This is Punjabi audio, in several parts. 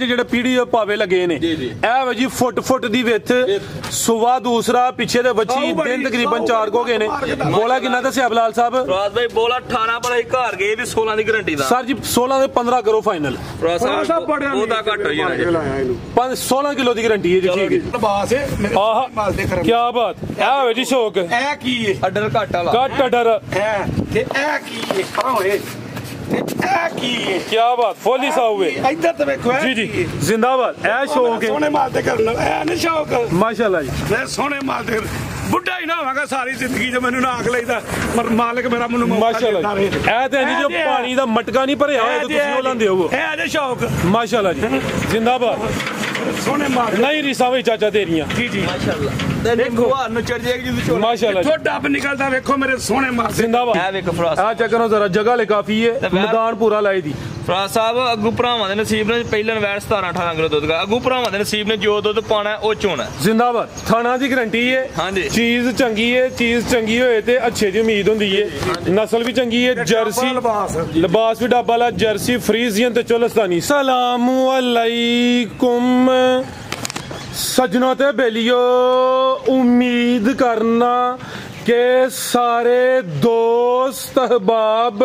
ਜਿਹੜੇ ਪੀੜੀ ਭਾਵੇ ਲੱਗੇ ਨੇ ਇਹ ਵੇ ਜੀ ਫੁੱਟ ਦੀ ਵਿੱਥ ਸੁਵਾ ਦੂਸਰਾ ਪਿੱਛੇ ਦੇ ਬੱਚੀ ਦਿਨ ਤਕਰੀਬਨ 4 ਹੋ ਗਏ ਨੇ। ਬੋਲਾ ਕਿੰਨਾ ਦੱਸਿਆ ਬਲਾਲ ਸਾਹਿਬ? ਫਰਾਜ਼ ਭਾਈ ਬੋਲਾ 18 ਪਰ ਅਸੀਂ ਘਰ ਗਏ ਵੀ 16 ਦੀ ਗਾਰੰਟੀ ਦਾ। ਸਰ ਜੀ 16 ਦੇ 15 ਕਰੋ ਫਾਈਨਲ। ਫਰਾਜ਼ ਸਾਹਿਬ ਉਹਦਾ ਘੱਟ ਹੋ ਜਾਣਾ 16 ਕਿਲੋ ਦੀ ਗਾਰੰਟੀ ਹੈ ਜੀ। ਠੀਕ ਹੈ ਬਾਸ ਹੈ ਮੇਰੇ ਕੀ ਬਾਤ ਇਹ ਵੇ ਜੀ ਸ਼ੌਕ ਇਹ ਕੀ ਹੈ ਅਡਰ ਘੱਟ ਵਾਲਾ ਘੱਟ ਅਡਰ ਤੇ ਇਹ ਕੀ ਹੈ ਪਰਾਂ ਹੋਏ ਤੇ ਇਹ ਕੀ ਹੈ ਕੀ ਬਾਤ ਫੋਲੀ ਸਾਹੂਏ ਇੱਧਰ ਤੇ ਵੇਖੋ ਜੀ ਜੀ ਜ਼ਿੰਦਾਬਾਦ ਇਹ ਸ਼ੌਕ ਹੈ ਸੋਹਣੇ ਮਾਲ ਤੇ ਕਰਨ ਇਹ ਨਹੀਂ ਸ਼ੌਕ ਮਾਸ਼ਾਅੱਲਾ ਜੀ। ਮੈਂ ਸੋਹਣੇ ਮਾਲ ਤੇ ਬੁੱਢਾ ਹੀ ਨਾ ਹੋਵਾਂਗਾ ਸਾਰੀ ਜ਼ਿੰਦਗੀ 'ਚ ਮੈਨੂੰ ਨਾ ਆਖ ਲਈਦਾ ਪਰ ਮਾਲਕ ਮੇਰਾ ਮੈਨੂੰ ਮਾਸ਼ਾਅੱਲਾ ਇਹ ਤੇ ਨਹੀਂ ਜੋ ਪਾਣੀ ਦਾ ਮਟਕਾ ਨਹੀਂ ਭਰਿਆ ਹੋਇਆ ਤੁਸੀਂ ਉਹ ਲਾਂਦੇ ਹੋ ਇਹ ਅਜੇ ਸ਼ੌਕ ਮਾਸ਼ਾਅੱਲਾ ਜੀ ਜ਼ਿੰਦਾਬਾਦ ਸੋਹਣੇ ਮਾਲ ਨਹੀਂ ਰੀਸਾਂ ਵਿੱਚ ਚਾਚਾ ਤੇਰੀਆਂ ਜੀ ਜੀ ਮਾਸ਼ਾਅੱਲਾ ਤੇ ਦੇਖੋ ਨੂੰ ਚੜ ਜਾਏਗੀ ਜੀ ਮਾਸ਼ਾਅੱਲਾ ਥੋੜਾ ਡੱਬ ਨਿਕਲਦਾ ਵੇਖੋ ਮੇਰੇ ਸੋਹਣੇ ਮਾਲ ਜ਼ਿੰਦਾਬਾਦ। ਇਹ ਵੇਖ ਫਰਾਜ਼ ਆ ਚੈੱਕ ਕਰੋ ਜ਼ਰਾ ਜਗ੍ਹਾ ਲੈ ਕਾਫੀ ਹੈ ਮੈਦਾਨ ਪੂਰਾ ਲਾਈ ਦੀ। ਫਰਾਜ਼ ਸਾਹਿਬ ਅੱਗੂ ਭਰਾਵਾਂ ਦੇ ਨਸੀਬ ਨੇ ਪਹਿਲਾਂ ਵੈਟ 17-18 ਕਿਲੋ ਦੁੱਧ ਦਾ ਅੱਗੂ ਭਰਾਵਾਂ ਦੇ ਨਸੀਬ ਨੇ ਜੋ ਦੁੱਧ ਪਾਣਾ ਉਹ ਚੋਣਾ ਜ਼ਿੰਦਾਬਾਦ। ਥਾਣਾ ਦੀ ਗਾਰੰਟੀ ਹੈ ਹਾਂਜੀ ਚੀਜ਼ ਚੰਗੀ ਹੈ ਚੀਜ਼ ਚੰਗੀ ਹੋਏ ਤੇ ਅੱਛੇ ਦੀ ਉਮੀਦ ਹੁੰਦੀ ਹੈ। ਨਸਲ ਵੀ ਚੰਗੀ ਹੈ ਜਰਸੀ ਲਿਬਾਸ ਵੀ ਡੱਬਾ ਵਾਲਾ ਜਰਸੀ ਫਰੀਜ਼ੀਅਨ ਤੇ ਚੋਲਸਤਾਨੀ। ਸਲਾਮੁ अलैकुम सजनों ते बेलियो उम्मीद करना के सारे दोस्त अहबाब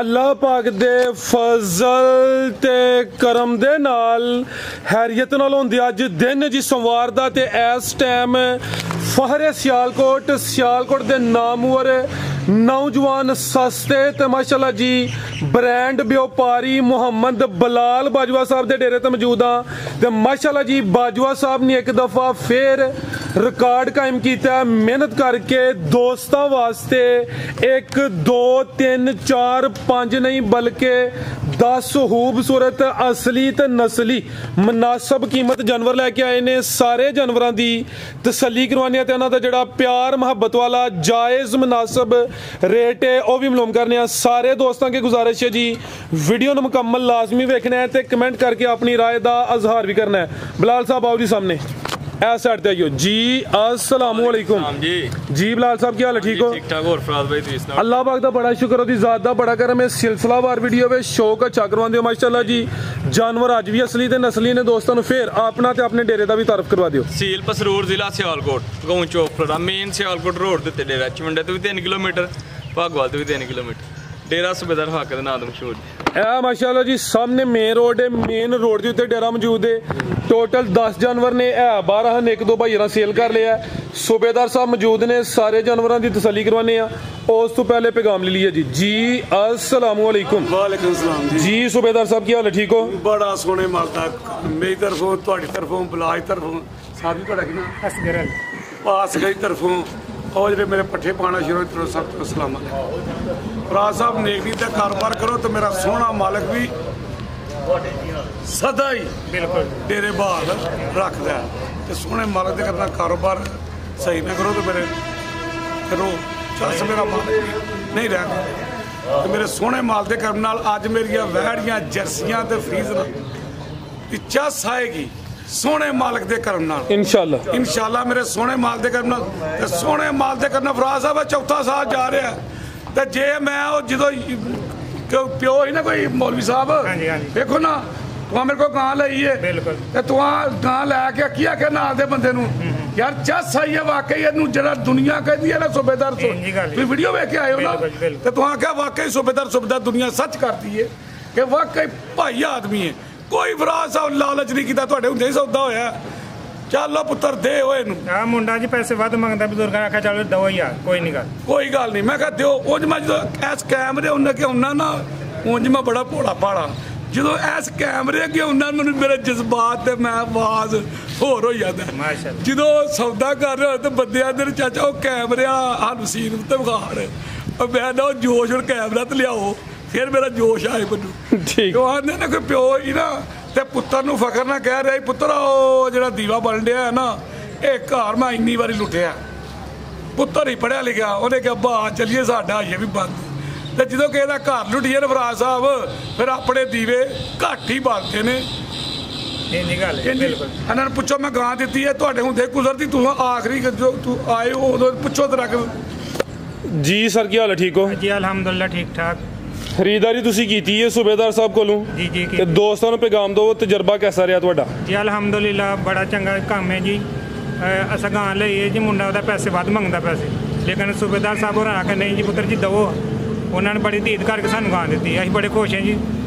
अल्लाह पाक दे फजल ते करम दे नाल हैरियत नाल होंदे अज दिन जी सोमवार दा ते इस टाइम फहरे सियालकोट दे नामवर नौजवान सस्ते ते माशाअल्लाह जी ब्रांड व्यापारी मुहम्मद बलाल बाजवा साहब दे डेरे ते मौजूद हाँ ते माशाअल्लाह जी बाजवा साहब ने एक दफा फिर रिकॉर्ड कायम किया मेहनत करके दोस्तों वास्ते 1 2 3 4 5 नहीं बल्कि 10 खूबसूरत असली ते नस्ली मुनासब कीमत जानवर लैके आए ने। सारे जानवरों की तसल्ली करवाने ते उन्हां दा जिहड़ा प्यार मुहब्बत वाला जायज़ मुनासब रेट है वह भी मालूम करने। सारे दोस्तों की गुजारिश है जी वीडियो को मुकम्मल लाजमी वेखना है तो कमेंट करके अपनी राय का इजहार भी करना है। बिलाल साहब आओ जी सामने ऐ साइड ते आइयो जी। अस्सलाम वालेकुम जी बिलाल साहब क्या हाल है? ठीक हो? ठीक ठाक। और फराज भाई तुसीं सुनाओ? अल्लाह पाक दा बड़ा शुक्र ओदी ज़ात दा बड़ा करम है। सिलसिलावार वीडियो वे शौक अच्छा करवांदे हो माशाअल्लाह जी। जानवर अज भी असली ते नस्ली ने दोस्तों फिर अपना ते अपने डेरे दा भी तारफ करवा दियो। सील पसरूर जिला सियालकोट गांव चोपड़ा मेन सियालकोट रोड ते डेरा चमंडे तो भी 3 किलोमीटर भागवाल तो भी 3 किलोमीटर डेरा सूबेदार हक दे नाम मशहूर है माशाअल्लाह जी। सामने मेन रोड है मेन रोड के उत्ते डेरा मौजूद है। टोटल 10 जानवर ने 12 ने 1-2 भाई सेल कर लिया। सूबेदार साहब मौजूद ने सारे जानवरों की तसल्ली करवाने उस तो पहले पैगाम ले लिया जी। जी अस्सलाम वालेकुम। वालेकुम सलाम जी सूबेदार साहब क्या हाल है? ठीक हो? बड़ा सोहने मालदा मेरी तरफों तुहाडी तरफों बलाज तरफों साहब तुहाडा की नाम असगर पास गई तरफों और जो मेरे पट्ठे पाना शुरू करो सब तो सलाम फराज साहब नेकी का कारोबार करो तो मेरा सोहना मालिक भी सदा ही बिल्कुल डेरे बहाल रखता है तो सोहने मालिक का करना कारोबार सही ना करो तो मेरे करो चस मेरा मालिक नहीं रह तो मेरे सोहने माल के करम नाल अज मेरिया वैड़ियां जर्सियां ते फ्रीज चस आएगी सोहने मालिक दे करम नाल इंशाअल्लाह मेरे सोहने माल दे करम नाल ते सोहने माल दे करना फराज साहब चौथा साल जा रहा है ते जे मैं जो प्यो ही ना कोई मौलवी साहब देखो ना तू मेरे को गां लाई है तू गां लैके की आखे नाल दे बंदे नूं यार चस आई है वाकई इनू जरा दुनिया कहती है ना सूबेदार तुम वीडियो वेख के आए हो ना तो तू आख्या वाकई सूबेदार दुनिया सच करती है कि वाकई भाई आदमी है कोई फराज साहब लालच नहीं किया तुहाडे हुंदे ही सौदा होया चलो पुत्र दे होए नूं हां मुंडा जी पैसे वध मंगदा बुजुर्ग आखा चलो दो यार कोई गल नहीं मैं कहा दियो उंज मैं जो इस कैमरे उन्हें के हुन्ना ना उंज मैं बड़ा भोला भाला जो इस कैमरे अगे हुन्ना मैनूं मेरे जज्बात ते मैं आवाज होर हो जाता माशाअल्लाह जो सौदा कर रहे हो तो बंदे आंदे चाचा वो कैमरे सानूं सीन ते विखा मैं ना जोश और कैमरा ते लियाओ फिर मेरा जोश आए मैनूं ठीक आंदे ना कोई प्यो ही ना ते पुत्तर नूं फकर ना कह रहा पुत्तर ओ जिहड़ा दीवा बन डिया है ना ये घर मैं इन्नी बारी लुटिया पुत्तर ही पढ़िया लिखा उन्हें कहा बा चलिए साडा ये भी बंद तो जो किसी का घर लुटिए ना फराज साहब फिर अपने दीवे घट ही बालते ने इन्होंने पुछो मैं गां दी है तुहाडे हुंदे गुजरती तू आखिरी जो तू आए हो उदों पुछो तो रख जी सर क्या हाल है? ठीक हो? जी अल्हम्दुलिल्लाह ठीक ठाक। ਖਰੀਦਦਾਰੀ ਤੁਸੀਂ ਕੀਤੀ ਹੈ ਸੂਬੇਦਾਰ ਸਾਹਿਬ ਕੋਲੋਂ ਜੀ ਜੀ ਤੇ ਦੋਸਤਾਂ ਨੂੰ ਪੈਗਾਮ ਦਿਓ ਤਜਰਬਾ ਕਿਹਦਾ ਰਿਹਾ ਤੁਹਾਡਾ? ਜੀ ਅਲਹਮਦੁਲਿਲਾ ਬੜਾ ਚੰਗਾ ਕੰਮ ਹੈ ਜੀ। ਅਸਾਂ ਗਾਂ ਲਈਏ ਜੀ, ਮੁੰਡਾ ਉਹਦਾ ਪੈਸੇ ਵੱਧ ਮੰਗਦਾ ਪੈਸੇ, ਲੇਕਿਨ ਸੂਬੇਦਾਰ ਸਾਹਿਬ ਹੋਰਾਂ ਆਖਿਆ ਨਹੀਂ ਜੀ ਪੁੱਤਰ ਜੀ ਦਵੋ। ਉਹਨਾਂ ਨੇ ਬੜੀ ਧੀਰ ਕਰਕੇ ਸਾਨੂੰ ਗਾਂ ਦਿੱਤੀ, ਅਸੀਂ ਬੜੇ ਖੁਸ਼ ਹਾਂ ਜੀ।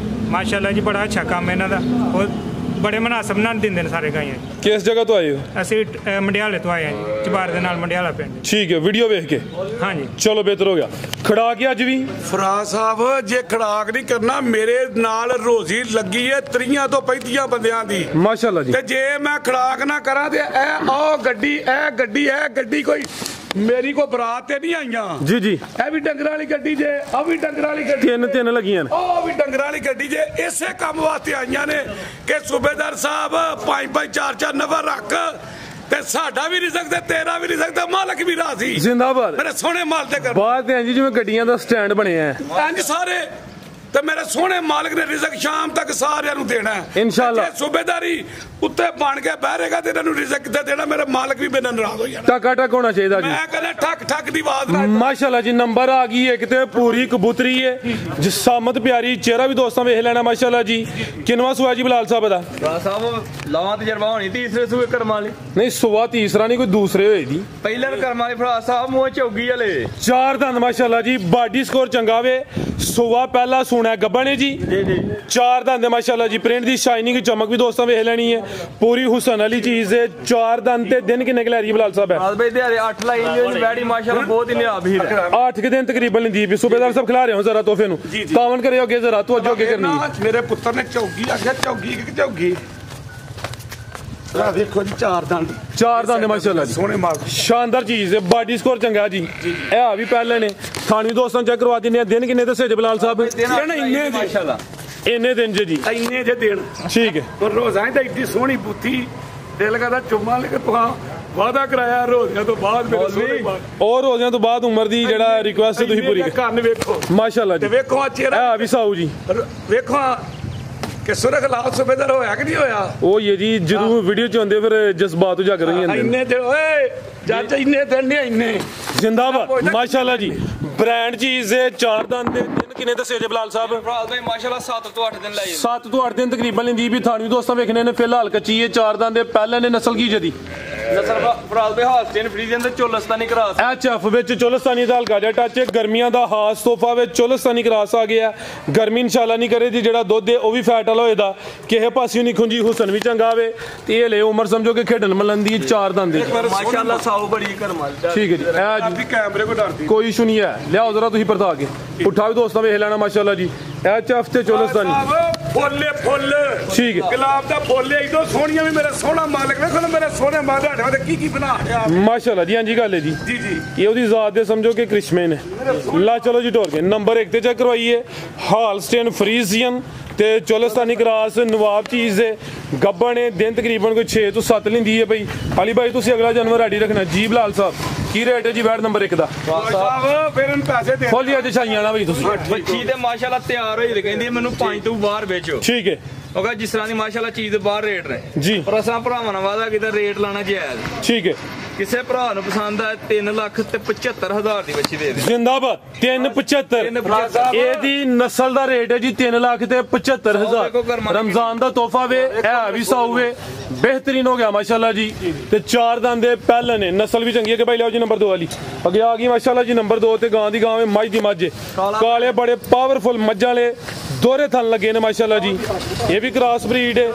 ਮਾਸ਼ਾਅੱਲਾ ਜੀ ਬੜਾ ਅੱਛਾ ਕੰਮ ਹੈ ਇਹਨਾਂ ਦਾ, ਉਹ ਬੜੇ ਮਨਾਸਬ ਨਾਲ ਦਿੰਦੇ ਨੇ ਸਾਰੇ ਗਾਈਆਂ। ਕਿਸ ਜਗ੍ਹਾ ਤੋਂ ਆਏ ਹੋ? ਅਸੀਂ ਮੰਡਿਆਲੇ ਤੋਂ ਆਏ ਹਾਂ ਜੀ, ਚਬਾਰ ਦੇ ਨਾਲ ਮੰਡਿਆਲਾ ਪਿੰਡ। ਠੀਕ ਹੈ, ਵੀਡੀਓ ਵੇਖ ਕੇ ਹਾਂਜੀ ਚਲੋ ਬਿਹਤਰ ਹੋ ਗਿਆ। ਖੜਾ ਕੇ ਅੱਜ ਵੀ ਫਰਾਜ਼ ਸਾਹਿਬ ਜੇ ਖੜਾਕ ਨਹੀਂ ਕਰਨਾ, ਮੇਰੇ ਨਾਲ ਰੋਜ਼ੀ ਲੱਗੀ ਹੈ 30 ਤੋਂ 35 ਬੰਦਿਆਂ ਦੀ, ਮਾਸ਼ਾਅੱਲਾ ਜੀ। ਤੇ ਜੇ ਮੈਂ ਖੜਾਕ ਨਾ ਕਰਾਂ ਤੇ ਇਹ ਗੱਡੀ ਕੋਈ ਮੇਰੀ ਕੋ ਬਰਾਤ ਤੇ ਨਹੀਂ ਆਈਆਂ ਜੀ ਜੀ, ਇਹ ਵੀ ਡੰਗਰਾਂ ਵਾਲੀ ਗੱਡੀ ਜੇ, ਆ ਵੀ ਡੰਗਰਾਂ ਵਾਲੀ ਗੱਡੀ, ਤਿੰਨ ਲੱਗੀਆਂ ਨੇ, ਉਹ ਵੀ ਡੰਗਰਾਂ ਵਾਲੀ ਗੱਡੀ ਜੇ। ਇਸੇ ਕੰਮ ਵਾਸਤੇ ਆਈਆਂ ਨੇ ਕਿ ਸੂਬੇਦਾਰ ਸਾਹਿਬ 5-5 4-4 ਨਫਰ ਰੱਖ ਤੇ ਸਾਡਾ ਵੀ ਰਿਜ਼ਕ ਤੇ ਤੇਰਾ ਵੀ ਰਿਜ਼ਕ ਤੇ ਮਾਲਕ ਵੀ ਰਾਜ਼ੀ। ਜ਼ਿੰਦਾਬਾਦ। ਮੇਰੇ ਸੋਹਣੇ ਮਾਲ ਤੇ ਕਰ ਬਾਤ ਤੇ ਜੀ ਜਿਵੇਂ ਗੱਡੀਆਂ ਦਾ ਸਟੈਂਡ ਬਣਿਆ ਹੈ ਇੰਜ ਸਾਰੇ, ਤੇ ਮੇਰੇ ਸੋਹਣੇ ਮਾਲਕ ਨੇ ਰਿਜ਼ਕ ਸ਼ਾਮ ਤੱਕ ਸਾਰਿਆਂ ਨੂੰ ਦੇਣਾ ਹੈ ਇਨਸ਼ਾਅੱਲਾ। ਜੇ ਸੂਬੇਦਾਰੀ ਉੱਤੇ ਬਣ ਕੇ ਬਹਿ ਰਹੇਗਾ ਤੇ ਇਹਨਾਂ ਨੂੰ ਰਿਜ਼ਕ ਕਿੱਥੇ ਦੇਣਾ? ਮੇਰੇ ਮਾਲਕ ਵੀ ਮੇਰੇ ਨਾਰਾਜ਼ ਹੋ ਜਾਣਾ। ਟਕ ਹੋਣਾ ਚਾਹੀਦਾ ਜੀ। ਮੈਂ ਕਹਿੰਦਾ ਠੱਕ ਠੱਕ ਦੀ ਆਵਾਜ਼ ਨਾਲ ਮਾਸ਼ਾਅੱਲਾ ਜੀ ਨੰਬਰ ਆ ਗਈ ਹੈ ਕਿਤੇ ਪੂਰੀ ਕਬੂਤਰੀ ਹੈ ਜਿਸਾਮਤ ਪਿਆਰੀ, ਚਿਹਰਾ ਵੀ ਦੋਸਤਾਂ ਵੇਖ ਲੈਣਾ ਮਾਸ਼ਾਅੱਲਾ ਜੀ। ਕਿੰਨਵਾਂ ਸੂਆ ਜੀ ਬਲਾਲ ਸਾਹਿਬ ਦਾ? ਭਰਾ ਸਾਹਿਬ ਲਾਵਾਂ ਤਜਰਬਾ ਹੋਣੀ ਤੀਸਰੇ ਸੂਏ ਕਰਮਾਂ ਵਾਲੇ, ਨਹੀਂ ਸੂਆ ਤੀਸਰਾ ਨਹੀਂ ਕੋਈ ਦੂਸਰੇ ਹੋਏ ਜੀ, ਪਹਿਲੇ ਕਰਮਾਂ ਵਾਲੇ ਭਰਾ ਸਾਹਿਬ ਮੂੰਹ ਚੌਗੀ ਵਾਲੇ। 4 ਦੰਦ ਮਾਸ਼ਾਅੱਲਾ ਜੀ, ਬਾਡੀ ਸਕੋਰ ਚੰਗਾ ਵੇ। ਸੂਆ ਪਹਿਲਾ ਸੁਣਾ ਗੱਬਣ ਹੈ ਜੀ, ਜੀ ਜੀ 4 ਦੰਦ ਮਾਸ਼ਾਅੱਲਾ ਜੀ। ਪ੍ਰਿੰਟ ਦੀ ਸ਼ਾਈਨਿੰਗ ਚਮਕ ਵੀ ਦੋਸਤਾਂ ਵੇਖ ਲੈਣੀ ਹੈ, ਪੂਰੀ ਹੁਸਨ ਵਾਲੀ ਚੀਜ਼ ਹੈ। 4 ਦੰਦ ਤੇ ਦਿਨ ਕਿੰਨੇ ਲੈ ਰਹੀ ਬਲਾਲ ਸਾਹਿਬ? ਰਾਤ ਬਈ ਦਿਹਾੜੇ 8 ਲਾਈ ਇੰਜ ਬੈੜੀ ਮਾਸ਼ਾਅੱਲਾ ਬਹੁਤ ਹੀ ਨਿਆਬ ਹੀ ਹੈ। 8 ਕੇ ਦਿਨ ਤਕਰੀਬਨ ਲੈਂਦੀ ਹੈ। ਸੂਬੇਦਾਰ ਸਾਹਿਬ ਖਿਲਾ ਰਹੇ ਹੋ ਜ਼ਰਾ ਤੋਹਫੇ ਨੂੰ, ਤਾਵਨ ਕਰਿਓ ਅੱਗੇ ਜ਼ਰਾ ਤਵੱਜੋ ਅੱਗੇ ਕਰਨੀ ਹੈ। ਮੇਰੇ ਪੁੱਤਰ ਨੇ ਚੌਗੀ ਆਖਿਆ, ਚੌਗੀ ਆ ਵੇਖੋ ਜੀ 4 ਦੰਦ ਮਾਸ਼ਾਅੱਲਾ ਜੀ, ਸੋਹਣੇ ਮਾਲ, ਸ਼ਾਨਦਾਰ ਚੀਜ਼ ਹੈ। ਬਾਡੀ ਸਕੋਰ ਚੰਗਾ ਜੀ। ਇਹ ਆ ਵੀ ਪਹਿਲੇ ਨੇ ਥਾਣੀ ਦੋਸਤਾਂ ਚੈੱਕ ਕਰਵਾ ਦਿੰਦੇ ਆ। ਦਿਨ ਕਿੰਨੇ ਦੱਸੇ ਜੀ ਬਲਾਲ ਸਾਹਿਬ? ਇੰਨੇ ਮਾਸ਼ਾਅੱਲਾ ਇੰਨੇ ਦਿਨ ਜੀ ਇੰਨੇ ਜੇ ਦੇਣ ਠੀਕ ਹੈ। ਪਰ ਰੋਜ਼ਾਂ ਤਾਂ ਇੱਡੀ ਸੋਹਣੀ ਬੁੱਥੀ ਦਿਲ ਕਰਦਾ ਚੁੰਮਾ ਲੈ ਕੇ ਤੁਹਾਂ ਵਾਦਾ ਕਰਾਇਆ ਰੋਜ਼ਾਂ ਤੋਂ ਬਾਅਦ ਮੇਰੇ ਸੋਹਣੇ ਮਾਲ ਔਰ ਰੋਜ਼ਿਆਂ ਤੋਂ ਬਾਅਦ ਉਮਰ ਦੀ ਜਿਹੜਾ ਰਿਕੁਐਸਟ ਤੁਸੀਂ ਪੂਰੀ ਕਰ ਕੰਨ ਵੇਖੋ ਮਾਸ਼ਾਅੱਲਾ ਜੀ। ਤੇ ਵੇਖੋ ਆ ਚਿਹਰਾ, ਆ ਵੀ ਸਾਊ ਜੀ, ਵੇਖੋ ਕਿ ਸੁਰਖ ਲਾਲ ਸੂਬੇਦਾਰ ਹੋਇਆ ਕਿ ਨਹੀਂ ਹੋਇਆ? ਉਹ ਇਹ ਜੀ ਜਦੋਂ ਵੀਡੀਓ ਚ ਆਉਂਦੇ ਫਿਰ ਜਜ਼ਬਾਤ ਉਜਾਗਰ ਹੋ ਜਾਂਦੇ ਨੇ। ਇੰਨੇ ਤੇ ਓਏ ਜੱਜ ਇੰਨੇ ਦਿਨ ਨਹੀਂ ਇੰਨੇ ਜ਼ਿੰਦਾਬਾਦ ਮਾਸ਼ਾਅੱਲਾ ਜੀ। ਬ੍ਰਾਂਡ ਚੀਜ਼ ਹੈ। 4 ਦੰਦ ਦੇ ਦਿਨ ਕਿੰਨੇ ਦੱਸੇ ਜੀ ਬਲਾਲ ਸਾਹਿਬ? ਭਰਾ ਭਾਈ ਮਾਸ਼ਾਅੱਲਾ 7 ਤੋਂ 8 ਦਿਨ ਲਾਏ। 7 ਤੋਂ 8 ਦਿਨ ਤਕਰੀਬਨ ਲੈਂਦੀ ਵੀ। ਥਾਣੀ ਦੋਸਤਾਂ ਵੇਖਣੇ ਨੇ ਫਿਲਹਾਲ ਕੱਚੀ ਹੈ। 4 ਦੰਦ ਦੇ ਪਹਿਲੇ ਨੇ ਨਸਲ ਕੀ ਜਦੀ ਨਸਲ ਭਰਾ ਭਾਈ ਹਾਸਟੇਨ ਫਰੀਜ਼ਨ ਤੇ ਚੋਲਸਤਾਨੀ ਕਰਾਸ ਐਚਐਫ ਵਿੱਚ ਚੋਲਸਤਾਨੀ ਦਾ ਹਲਕਾ ਜਿਹਾ ਟੱਚ। ਗਰਮੀਆਂ ਦਾ ਖਾਸ ਤੋਹਫਾ ਵਿੱਚ ਚੋਲਸਤਾਨੀ ਕਰਾਸ ਆ ਗਿਆ। ਗਰਮੀ ਇਨਸ਼ਾਅੱਲਾ ਨਹੀਂ ਕਰੇ ਜੀ। ਜਿਹੜਾ ਦੁੱਧ ਹੈ ਉਹ ਵੀ ਫੈਟ ਵਾਲਾ ਹੋਏਦਾ, ਕਿਸੇ ਪਾਸਿਓਂ ਨਹੀਂ ਖੁੰਜੀ, ਹੁਸਨ ਵੀ ਚੰਗਾ ਵੇ ਤੇ ਇਹ ਲੈ ਉਮਰ ਸਮਝੋ ਕਿ ਖੇਡਣ ਮਲਣ ਦੀ 4 ਦੰਦ ਦੀ ਮਾਸ਼ਾਅੱਲਾ ਸਾਊ ਬੜੀ ਕਰਮਾਲ। ਠੀਕ ਹੈ ਜੀ। ਇਹ ਜੀ ਕੈਮਰੇ ਕੋ ਡਰਦੀ ਕੋਈ ਇਸ਼ੂ ਨਹੀਂ ਹੈ। ਲਿਆਓ ਜ਼ਰਾ ਤੁਸੀਂ ਪਰਤਾ ਕੇ ਉਠਾ ਵੀ ਦੋਸਤਾਂ ਵੇਖ ਲੈਣਾ ਮਾਸ਼ਾਅੱਲਾ ਜੀ। ਐਚਐਫ ਤੇ ਚੋਲਸਤਾਨੀ ਫੁੱਲ ਠੀਕ ਹੈ। ਗੁਲਾਬ ਦਾ ਫੁੱਲ ਇਦੋਂ ਸੋਹਣੀਆਂ ਵੀ ਮੇਰੇ ਸੋਹਣਾ ਮਾਲਕ ਵੇਖੋ ਨਾ ਮੇਰੇ ਸੋਹਣੇ ਮਾਲਕ ਦੇ ਕੀ ਬਣਾ ਰਿਹਾ ਮਾਸ਼ਾਅੱਲਾ ਜੀ। ਹਾਂਜੀ ਗੱਲ ਹੈ ਜੀ। ਜੀ ਇਹ ਉਹਦੀ ਜ਼ਾਤ ਦੇ ਸਮਝੋ ਕਿ ਕ੍ਰਿਸ਼ਮੇ ਨੇ। ਲਾ ਚਲੋ ਜੀ ਟੋਰ ਕੇ ਨੰਬਰ 1 ਤੇ ਚੈੱਕ ਕਰਵਾਈਏ। ਹਾਲਸਟੇਨ ਫਰੀਜ਼ੀਅਨ ਤੇ ਚੋਲਸਤਾਨੀ ਕਰਾਸ ਨਵਾਬ ਚੀਜ਼ ਦੇ ਗੱਬਣ ਨੇ। ਦਿਨ ਤਕਰੀਬਨ ਕੋਈ 6 ਤੋਂ 7 ਲੈਂਦੀ ਹੈ ਬਈ। ਅਲੀ ਭਾਈ ਤੁਸੀਂ ਅਗਲਾ ਜਾਨਵਰ ਰੈਡੀ ਰੱਖਣਾ ਜੀ। ਬਲਾਲ ਸਾਹਿਬ ਕੀ ਰੇਟ ਹੈ ਜੀ ਬੈਡ ਨੰਬਰ 1 ਦਾ? ਸਾਹਿਬ ਫਿਰ ਇਹਨੂੰ ਪੈਸੇ ਦੇ ਖੋਲੀ ਅੱਜ ਛਾਈਆਂ ਨਾ ਬਈ ਤੁਸੀਂ। ਬੱਚੀ ਤੇ ਮਾਸ਼ਾਅੱਲਾ ਤਿਆਰ ਹੋਈ ਤੇ ਕਹਿੰਦੀ ਮੈਨੂੰ 5 ਤੋਂ ਬਾਹਰ ਵੇਚੋ। ਠੀਕ ਹੈ। ਉਹ ਜਿਸ ਤਰ੍ਹਾਂ ਦੀ ਮਾਸ਼ਾਅੱਲਾ ਚੀਜ਼ ਦੇ ਬਾਹਰ ਰੇਟ ਨੇ ਜੀ। ਪਰ ਅਸਾਂ ਭਰਾਵਾਂ ਨਾਲ ਵਾਦਾ ਕੀਤਾ ਰੇਟ ਲਾਣਾ ਜਾਇਜ਼। ਠੀਕ ਹੈ। ਕਿਸੇ ਭਰਾ ਨੂੰ ਪਸੰਦ ਆ 3,75,000 ਦੀ ਬੱਚੀ ਦੇ ਦੇ। ਜ਼ਿੰਦਾਬਾਦ। 375 ਇਹਦੀ ਨਸਲ ਦਾ ਰੇਟ ਹੈ ਜੀ 3,75,000। ਰਮਜ਼ਾਨ ਦਾ ਤੋਹਫਾ ਵੇ। ਇਹ ਵੀ ਸਾਊ ਵੇ, ਬਿਹਤਰੀਨ ਹੋ ਗਿਆ ਮਾਸ਼ਾਅੱਲਾ ਜੀ। ਤੇ 4 ਦੰਦ ਦੇ ਪਹਿਲੇ ਨੇ, ਨਸਲ ਵੀ ਚੰਗੀ ਹੈ ਕਿ ਭਾਈ ਲਿਆਓ ਜੀ ਨੰਬਰ 2 ਵਾਲੀ ਅੱਗੇ ਆ ਗਈ ਮਾਸ਼ਾਅੱਲਾ ਜੀ। ਨੰਬਰ 2 ਤੇ ਗਾਂ ਦੀ ਗਾਂ ਵੇ, ਮੱਝ ਦੀ ਮੱਝ। ਕਾਲੇ ਬੜੇ ਪਾਵਰਫੁਲ ਮੱਝਾਂ ਵਾਲੇ ਦੋਹਰੇ ਥਣ ਲੱਗੇ ਨੇ ਮਾਸ਼ਾਅੱਲਾ ਜੀ। ਇਹ ਵੀ ਕ੍ਰਾਸ ਬਰੀਡ ਹੈ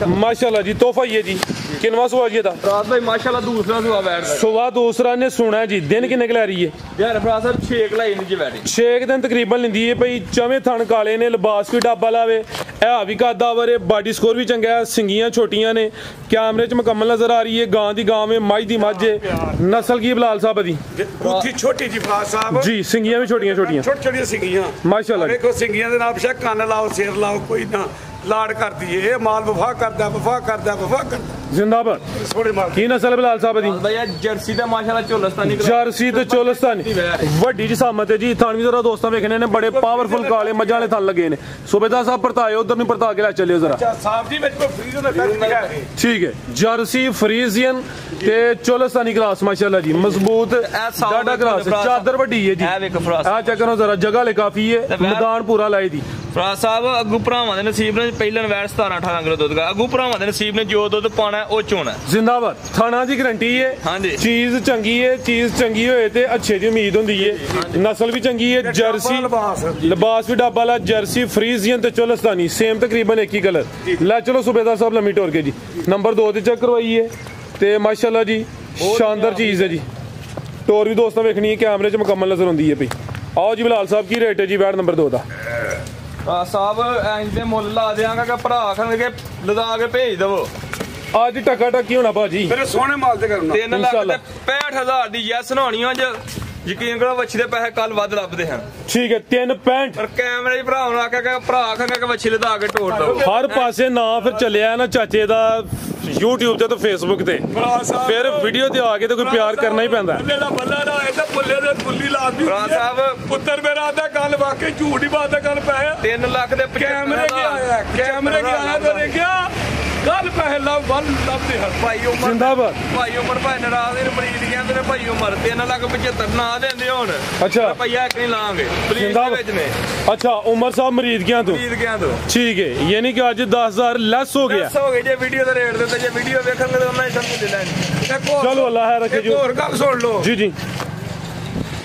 ਮਾਸ਼ਾਅੱਲਾ ਜੀ। ਤੋਹਫਾ ਹੀ ਹੈ ਜੀ। ਕਿੰਨਵਾਂ ਸੂਆ ਜੀ ਇਹਦਾ? ਰਾਤ ਭਾਈ ਮਾਸ਼ਾਅੱਲਾ ਦੂਸਰਾ ਸੁਆ ਬੈਠਦਾ। ਸੁਆ ਦੂਸਰਾ ਨੇ ਸੁਣਾ ਜੀ। ਦਿਨ ਕਿੰਨੇ ਲੈ ਰਹੀ ਹੈ? ਯਾਰ ਭਰਾ ਸਾਹਿਬ 6 ਕਲਾਈ ਨਹੀਂ ਜੀ ਬੈਠੀ। 6 ਦਿਨ ਤਕਰੀਬਨ ਲੈਂਦੀ ਹੈ ਭਾਈ। ਚਵੇਂ ਥਣ ਕਾਲੇ ਨੇ, ਲਿਬਾਸ ਵੀ ਡਾਬਾ ਲਾਵੇ। ਇਹ ਵੀ ਕਾਦਾਵਰ ਹੈ। ਬਾਡੀ ਸਕੋਰ ਵੀ ਚੰਗਾ ਹੈ। ਸਿੰਗੀਆਂ ਛੋਟੀਆਂ ਨੇ, ਕੈਮਰੇ 'ਚ ਮੁਕੰਮਲ ਨਜ਼ਰ ਆ ਰਹੀ ਹੈ। ਗਾਂ ਦੀ ਗਾਂ ਵੇ, ਮੱਝ ਦੀ ਮੱਝ ਹੈ। ਨਸਲ ਕੀ ਬਲਾਲ ਸਾਹਿਬ ਦੀ? ਬੁੱਥੀ ਛੋਟੀ ਜੀ ਫਰਾਜ਼ ਸਾਹਿਬ ਜੀ। ਸਿੰਗੀਆਂ ਵੀ ਛੋਟੀਆਂ ਛੋਟੀਆਂ ਸਿੰਗੀਆਂ ਮਾਸ਼ਾਅੱਲਾ। ਵੇਖੋ ਸਿੰਗੀਆਂ ਦੇ ਨਾਲ ਪਿਛਾ ਕੰਨ ਲਾਓ, ਸਿਰ ਲਾਓ, ਕੋਈ ਨਾ ਲਾੜ ਕਰਦੀ ਏ ਮਾਲ ਵਫਾ ਕਰਦਾ ਵਫਾ ਕਰਦਾ ਵਫਾ ਕਰਦਾ ਜ਼ਿੰਦਾਬਾਦ ਸੋਹਣੇ ਮਾਲ ਕੀ ਨਸਲ ਬਿਲਾਲ ਸਾਹਿਬ ਦੀ ਭਈਆ ਜਰਸੀ ਤੇ ਮਾਸ਼ਾਅੱਲਾ ਝੋਲਸਤਾਨੀ ਜਰਸੀ ਤੇ ਚੋਲਸਤਾਨੀ ਵੱਡੀ ਜਿਸਾਮਤ ਹੈ ਜੀ ਥਾਣ ਵੀ ਜ਼ਰਾ ਦੋਸਤਾਂ ਵੇਖਣੇ ਨੇ ਬੜੇ ਪਾਵਰਫੁਲ ਕਾਲੇ ਮੱਝਾਂ ਵਾਲੇ ਥਣ ਲੱਗੇ ਨੇ ਸੂਬੇਦਾਰ ਸਾਹਿਬ ਪਰਤਾਏ ਉਧਰ ਨੂੰ ਪਰਤਾ ਕੇ ਲੈ ਚੱਲਿਓ ਜ਼ਰਾ ਸਾਹਿਬ ਜੀ ਵਿੱਚ ਕੋਈ ਫਰੀਜ਼ ਦਾ ਫੈਕਟ ਨਹੀਂ ਹੈ ਠੀਕ ਹੈ ਜਰਸੀ ਫਰੀਜ਼ੀਅਨ ਤੇ ਚੋਲਸਤਾਨੀ ਕਲਾਸ ਮਾਸ਼ਾਅੱਲਾ ਜੀ ਮਜ਼ਬੂਤ ਡਾਡਾ ਕਲਾਸ ਚਾਦਰ ਵੱਡੀ ਹੈ ਜੀ ਇਹ ਵੇਖ ਫਰਾਸ ਆ ਚੈੱਕ ਕਰੋ ਜ਼ਰਾ ਜਗ੍ਹਾ ਲੈ ਕਾਫੀ ਹੈ ਮੈਦਾਨ ਪੂਰਾ ਲਾਏ ਦੀ ਫਰਾਸ ਸਾਹਿਬ ਅੱਗੂ ਭਰਾਵਾਂ ਦੇ ਨਸੀਬ ਨੇ ਪਹਿਲਾਂ ਵੈਟ 17-18 ਕਿਲੋ ਦੁੱਧ ਦਾ ਅੱਗੂ ਭਰਾਵਾਂ ਦੇ ਨਸੀਬ ਨੇ ਜੋ ਦੁੱਧ ਪਾਣਾ ਉਹ ਚੋਣਾ ਜ਼ਿੰਦਾਬਾਦ ਥਾਣਾ ਦੀ ਗਰੰਟੀ ਹੈ ਹਾਂਜੀ ਚੀਜ਼ ਚੰਗੀ ਹੈ ਚੀਜ਼ ਚੰਗੀ ਹੋਏ ਤੇ ਅੱਛੇ ਦੀ ਉਮੀਦ ਹੁੰਦੀ ਹੈ ਨਸਲ ਵੀ ਚੰਗੀ ਹੈ ਜਰਸੀ ਲਿਬਾਸ ਵੀ ਡੱਬਾ ਵਾਲਾ ਜਰਸੀ ਫਰੀਜ਼ੀਅਨ ਤੇ ਚੋਲਸਤਾਨੀ ਸੇਮ ਤਕਰੀਬਨ ਇੱਕ ਹੀ ਕਲਰ ਲੈ ਚਲੋ ਸੂਬੇਦਾਰ ਸਾਹਿਬ ਲੰਮੀ ਟੋਰ ਕੇ ਜੀ ਨੰਬਰ 2 ਤੇ ਚੈੱਕ ਕਰਵਾਈਏ ਤੇ ਮਾਸ਼ਾਅੱਲਾ ਜੀ ਸ਼ਾਨਦਾਰ ਚੀਜ਼ ਹੈ ਜੀ ਟੋਰ ਵੀ ਦੋਸਤਾਂ ਵੇਖਣੀ ਹੈ ਕੈਮਰੇ 'ਚ ਮੁਕੰਮਲ ਨਜ਼ਰ ਆਉਂਦੀ ਹੈ ਭਈ ਆਓ ਜੀ ਬਿਲਾਲ ਸਾਹਿਬ ਕੀ ਰੇਟ ਹੈ ਜੀ ਵੈਟ ਨੰਬਰ 2 ਦਾ ਸਾਹਿਬ ਇੰਜ ਦੇ ਮੁੱਲ ਲਾ ਦਿਆਂਗਾ ਕਿ ਭਰਾ ਆਖਣਗੇ ਲਦਾ ਕੇ ਭੇਜ ਦਵੋ ਅੱਜ ਟੱਕਾ ਟੱਕੀ ਹੋਣਾ ਭਾਜੀ ਮੇਰੇ ਸੋਹਣੇ ਮਾਲ ਤੇ ਕਰਨਾ 3 ਲੱਖ ਤੇ 65000 ਦੀ ਯੈਸ ਹੋਣੀ ਅੱਜ ਯਕੀਨ ਕਰੋ ਵੱਛੀ ਦੇ ਪੈਸੇ ਕੱਲ ਵੱਧ ਲੱਭਦੇ ਹਨ ਠੀਕ ਹੈ 3.65 ਪਰ ਕੈਮਰੇ 'ਚ ਭਰਾ ਨੂੰ ਆਖਿਆ ਕਿ ਭਰਾ ਆਖਣਗੇ ਕਿ ਵੱਛੀ ਲਦਾ ਕੇ ਢੋੜ ਦਵੋ ਹਰ ਪਾਸੇ ਨਾਂ ਫਿਰ ਚੱਲਿਆ ਨਾ ਚਾਚੇ ਦਾ YouTube ਤੇ Facebook ਤੇ ਫਿਰ ਵੀਡੀਓ ਤੇ ਆ ਕੇ ਤੇ ਕੋਈ ਪਿਆਰ ਕਰਨਾ ਹੀ ਪੈਂਦਾ ਬੱਲੇ ਦਾ ਬੱਲਾ ਨਾ ਇਹਦਾ ਬੱਲੇ ਦੇ ਫੁੱਲੀ ਲਾਦੀ ਭਰਾ ਸਾਹਿਬ ਪੁੱਤਰ ਮੇਰਾ ਦਾ ਗੱਲ ਵਾਕਈ ਝੂਠ ਹੀ ਬਾਤ ਗੱਲ ਪਏ 3 ਲੱਖ ਦੇ ਕੈਮਰੇ ਕੀ ਆਇਆ ਕੈਮਰੇ ਕੀ ਆਇਆ ਤੇ ਗਿਆ ਗੱਲ ਪਹਿਲਾ ਵੱਲ ਲੱਭਦੇ ਹਨ ਭਾਈ ਉਮਰ ਜ਼ਿੰਦਾਬਾਦ ਭਾਈ ਉਮਰ ਭਾਈ ਨਾਰਾਜ਼ ਨੇ ਮਰੀਦ ਕਹਿੰਦੇ ਨੇ ਭਾਈ ਉਮਰ 3 ਲੱਖ 75 ਨਾ ਦਿੰਦੇ ਹੁਣ ਅੱਛਾ ਰੁਪਈਆ ਇੱਕ ਨਹੀਂ ਲਾਂਗੇ ਪਲੀਜ਼ ਦੇ ਵਿੱਚ ਨੇ ਅੱਛਾ ਉਮਰ ਸਾਹਿਬ ਮਰੀਦ ਗਿਆ ਤੂੰ ਮਰੀਦ ਗਿਆ ਤੂੰ ਠੀਕ ਹੈ ਯਾਨੀ ਕਿ ਅੱਜ 10000 ਲੈਸ ਹੋ ਗਿਆ ਹੋ ਗਏ ਜੇ ਵੀਡੀਓ ਦੇ ਰੇਟ ਦੇ ਤੇ ਜੇ ਵੀਡੀਓ ਵੇਖਣਗੇ ਤਾਂ ਉਹਨਾਂ ਹੀ ਸਮਝ ਲੈ ਲੈਣੀ ਚਲੋ ਅੱਲਾਹ ਹੈ ਰੱਖੇ ਜੀ ਹੋਰ ਗੱਲ ਸੁਣ ਲਓ ਜੀ ਜੀ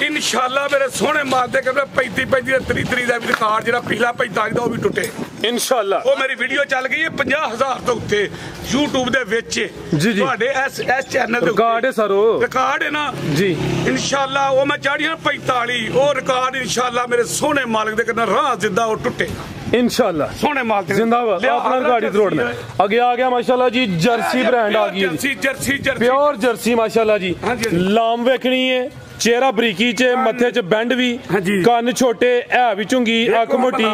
ਇਨਸ਼ਾਅੱਲਾ ਮੇਰੇ ਸੋਹਣੇ ਮਾਲ ਦੇ ਕਹਿੰਦੇ 35 ਤੇ 30 ਦਾ ਵੀ ਰਿਕਾਰਡ ਜਿਹੜਾ ਪਿਛਲਾ 45 ਦਾ ਉਹ ਵੀ ਟੁੱਟੇ ਇਨਸ਼ਾਅੱਲਾ ਉਹ ਮੇਰੀ ਵੀਡੀਓ ਚੱਲ ਗਈ ਹੈ 50000 ਤੋਂ ਉੱਤੇ YouTube ਦੇ ਵਿੱਚ ਜੀ ਜੀ ਤੁਹਾਡੇ ਇਸ ਚੈਨਲ ਦੇ ਰਿਕਾਰਡ ਹੈ ਸਰ ਉਹ ਰਿਕਾਰਡ ਹੈ ਨਾ ਜੀ ਇਨਸ਼ਾਅੱਲਾ ਉਹ ਮੈਂ ਚਾੜੀਆਂ 45 ਉਹ ਰਿਕਾਰਡ ਇਨਸ਼ਾਅੱਲਾ ਮੇਰੇ ਸੋਹਣੇ ਮਾਲਕ ਦੇ ਕਹਿੰਦਾ ਰਾਹ ਜਿੱਦਾਂ ਉਹ ਟੁੱਟੇ ਇਨਸ਼ਾਅੱਲਾ ਸੋਹਣੇ ਮਾਲ ਤੇ ਜ਼ਿੰਦਾਬਾਦ ਆਪਣਾ ਗਾੜੀ ਤਰੋੜਨਾ ਅੱਗੇ ਆ ਗਿਆ ਮਾਸ਼ਾਅੱਲਾ ਜੀ ਜਰਸੀ ਬ੍ਰਾਂਡ ਆ ਗਈ ਹੈ ਜਰਸੀ ਪਿਓਰ ਜਰਸੀ ਮਾਸ਼ਾਅੱਲਾ ਜੀ ਲਾਮ ਵੇਖਣੀ ਹੈ ਚਿਹਰਾ ਬਰੀਕੀ ਚ ਮੱਥੇ ਚ ਬੈਂਡ ਵੀ ਕੰਨ ਛੋਟੇ ਐ ਵੀ ਝੁੰਗੀ ਅੱਖ ਮੋਟੀ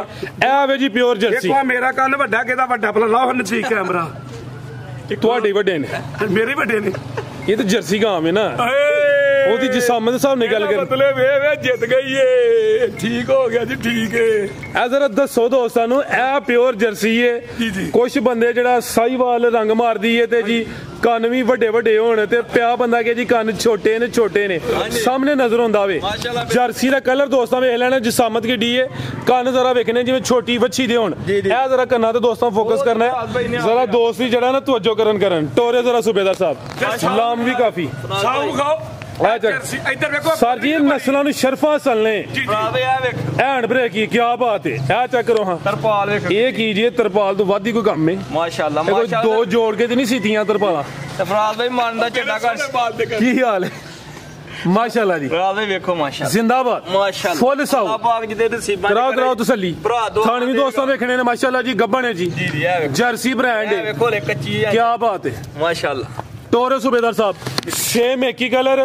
ਐ ਵੇ ਜੀ ਪਿਓਰ ਜਰਸੀ ਦੇਖੋ ਮੇਰਾ ਕੰਨ ਵੱਡਾ ਕਿਹਦਾ ਵੱਡਾ ਭਲਾ ਲਾਓ ਨਜ਼ਦੀਕ ਕੈਮਰਾ ਤੁਹਾਡੇ ਵੱਡੇ ਨੇ ਮੇਰੇ ਵੱਡੇ ਨੇ ਇਹ ਤਾਂ ਜਰਸੀ ਗਾਮ ਹੈ ਨਾ ਉਹਦੀ ਜਿਸਾਮਤ ਦੇ ਹਿਸਾਬ ਨਾਲ ਗੱਲ ਕਰ ਮਤਲਬ ਵੇ ਜਿੱਤ ਗਈ ਏ ਠੀਕ ਹੋ ਗਿਆ ਜੀ ਠੀਕ ਏ ਇਹ ਜ਼ਰਾ ਦੱਸੋ ਦੋਸਤਾਂ ਨੂੰ ਇਹ ਪਿਓਰ ਜਰਸੀ ਏ ਕੁਝ ਬੰਦੇ ਜਿਹੜਾ ਸਾਈਵਾਲ ਰੰਗ ਮਾਰਦੀ ਏ ਤੇ ਜੀ ਕੰਨ ਵੀ ਵੱਡੇ ਵੱਡੇ ਹੋਣ ਤੇ ਪਿਆ ਬੰਦਾ ਕਿ ਜੀ ਕੰਨ ਛੋਟੇ ਨੇ ਸਾਹਮਣੇ ਨਜ਼ਰ ਆਉਂਦਾ ਵੇ ਜਰਸੀ ਦਾ ਕਲਰ ਦੋਸਤਾਂ ਵੇਖ ਲੈਣਾ ਜਿਸਾਮਤ ਕਿੱਡੀ ਏ ਕੰਨ ਜ਼ਰਾ ਵੇਖਣੇ ਜਿਵੇਂ ਛੋਟੀ ਵੱਛੀ ਦੇ ਹੋਣ ਇਹ ਜ਼ਰਾ ਕੰਨਾਂ ਤੇ ਦੋਸਤਾਂ ਫੋਕਸ ਕਰਨਾ ਹੈ ਜ਼ਰਾ ਦੋਸਤ ਵੀ ਜਿਹੜਾ ਨਾ ਤਵੱਜੋ ਕਰਨ ਟੋਰੇ ਜ਼ਰਾ ਸੂਬੇਦਾਰ ਸਾਹਿਬ ਲਾਮ ਵੀ ਕਾਫੀ ਸਾਊ ਖਾਓ ਇੱਧਰ ਵੇਖੋ ਸਰ ਜੀ ਨਸਲਾਂ ਨੂੰ ਸ਼ਰਫਾਂ ਹਾਸਲ ਨੇ ਹੈਂਡ ਬ੍ਰੇਕ ਕੀ ਬਾਤ ਹੈ ਇਹ ਚੈੱਕ ਕਰੋ ਹਾਂ ਤਰਪਾਲ ਵੇਖ ਇਹ ਕੀ ਜੀ ਤਰਪਾਲ ਤੋਂ ਵੱਧ ਹੀ ਕੋਈ ਕੰਮ ਹੈ ਮਾਸ਼ਾਅੱਲਾ ਕੋਈ ਦੋ ਜੋੜ ਕੇ ਤੇ ਨਹੀਂ ਸੀਤੀਆਂ ਤਰਪਾਲਾਂ ਫਰਾਜ਼ ਭਾਈ ਮਨ ਦਾ ਝੰਡਾ ਕਰ ਕੀ ਹਾਲ ਹੈ ਮਾਸ਼ਾਅੱਲਾ ਜੀ ਫਰਾਜ਼ ਭਾਈ ਵੇਖੋ ਮਾਸ਼ਾਅੱਲਾ ਜ਼ਿੰਦਾਬਾਦ ਮਾਸ਼ਾਅੱਲਾ ਫੁੱਲ ਸਾਊ ਪਾਕ ਜਿਹਦੇ ਨਸੀਬਾਂ ਕਰਾਓ ਤਸੱਲੀ ਥਾਣ ਵੀ ਦੋਸਤਾਂ ਵੇਖਣੇ ਨੇ ਮਾਸ਼ਾਅੱਲਾ ਜੀ ਗੱਬਣ ਹੈ ਜੀ ਜਰਸੀ ਬ੍ਰਾਂਡ ਹੈ ਵੇਖੋ ਲੈ ਕੱਚੀ ਹੈ ਕੀ ਬਾਤ ਹੈ ਮਾਸ਼ਾਅੱਲਾ ਟੋਰੇ ਸੂਬੇਦਾਰ ਸਾਹਿਬ ਸੇਮ ਇੱਕ ਹੀ ਕਲਰ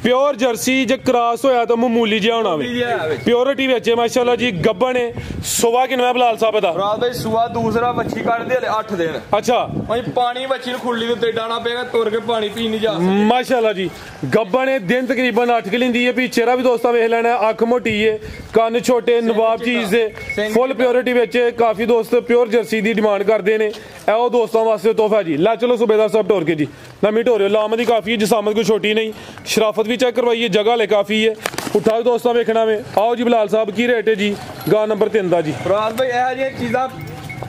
ਪਿਓਰ ਜਰਸੀ ਜੇ ਕ੍ਰਾਸ ਹੋਇਆ ਤਾਂ ਮਾਮੂਲੀ ਜਿਹਾ ਹੋਣਾ ਵੇ ਪਿਓਰਿਟੀ ਵਿੱਚ ਮਾਸ਼ਾਅੱਲਾ ਜੀ ਗੱਬਣ ਹੈ ਸੁਆ ਕਿੰਨਾ ਬਿਲਾਲ ਸਾਹਿਬ ਦਾ ਰਾਤ ਦੇ ਸੁਆ ਦੂਸਰਾ ਵੱਛੀ ਕੱਢਦੇ ਹਲੇ 8 ਦਿਨ ਅੱਛਾ ਭਾਈ ਪਾਣੀ ਵੱਛੀ ਨੂੰ ਖੁੱਲੀ ਉੱਤੇ ਡਾਣਾ ਪਏਗਾ ਤੁਰ ਕੇ ਪਾਣੀ ਪੀ ਨਹੀਂ ਜਾ ਮਾਸ਼ਾਅੱਲਾ ਜੀ ਗੱਬਣ ਹੈ ਦਿਨ ਤਕਰੀਬਨ 8 ਕਿ ਲਿੰਦੀ ਹੈ ਵੀ ਚਿਹਰਾ ਵੀ ਦੋਸਤਾਂ ਵੇਖ ਲੈਣਾ ਅੱਖ ਮੋਟੀ ਹੈ ਕੰਨ ਛੋਟੇ ਨਵਾਬ ਚੀਜ਼ ਦੇ ਫੁੱਲ ਪਿਓਰਿਟੀ ਵਿੱਚ ਕਾਫੀ ਦੋਸਤ ਪਿਓਰ ਜਰਸੀ ਦੀ ਡਿਮਾਂਡ ਕਰਦੇ ਨੇ ਇਹ ਉਹ ਦੋਸਤਾਂ ਵਾਸਤੇ ਤੋਹਫਾ ਜੀ ਲੈ ਚਲੋ ਸੂਬੇਦਾਰ ਸਾਹਿਬ ਟੋਰ ਕੇ ਜੀ ਨਵੀਂ ਢੋਰਿਓ ਲਾਮ ਦੀ ਕਾਫੀ ਹੈ ਜਿਸਾਮਤ ਕੋਈ ਛੋਟੀ ਨਹੀਂ ਸ਼ਰਾਫਤ ਵੀ ਚੈੱਕ ਕਰਵਾਈਏ ਜਗ੍ਹਾ ਲੈ ਕਾਫੀ ਹੈ ਉਠਾ ਦੋਸਤਾਂ ਵੇਖਣਾ ਵੇ ਆਓ ਜੀ ਬਿਲਾਲ ਸਾਹਿਬ ਕੀ ਰੇਟ ਹੈ ਜੀ ਗਾ ਨੰਬਰ 3 ਦਾ ਜੀ ਫਰਾਜ਼ ਭਾਈ ਇਹ ਜਿਹੀਆਂ ਚੀਜ਼ਾਂ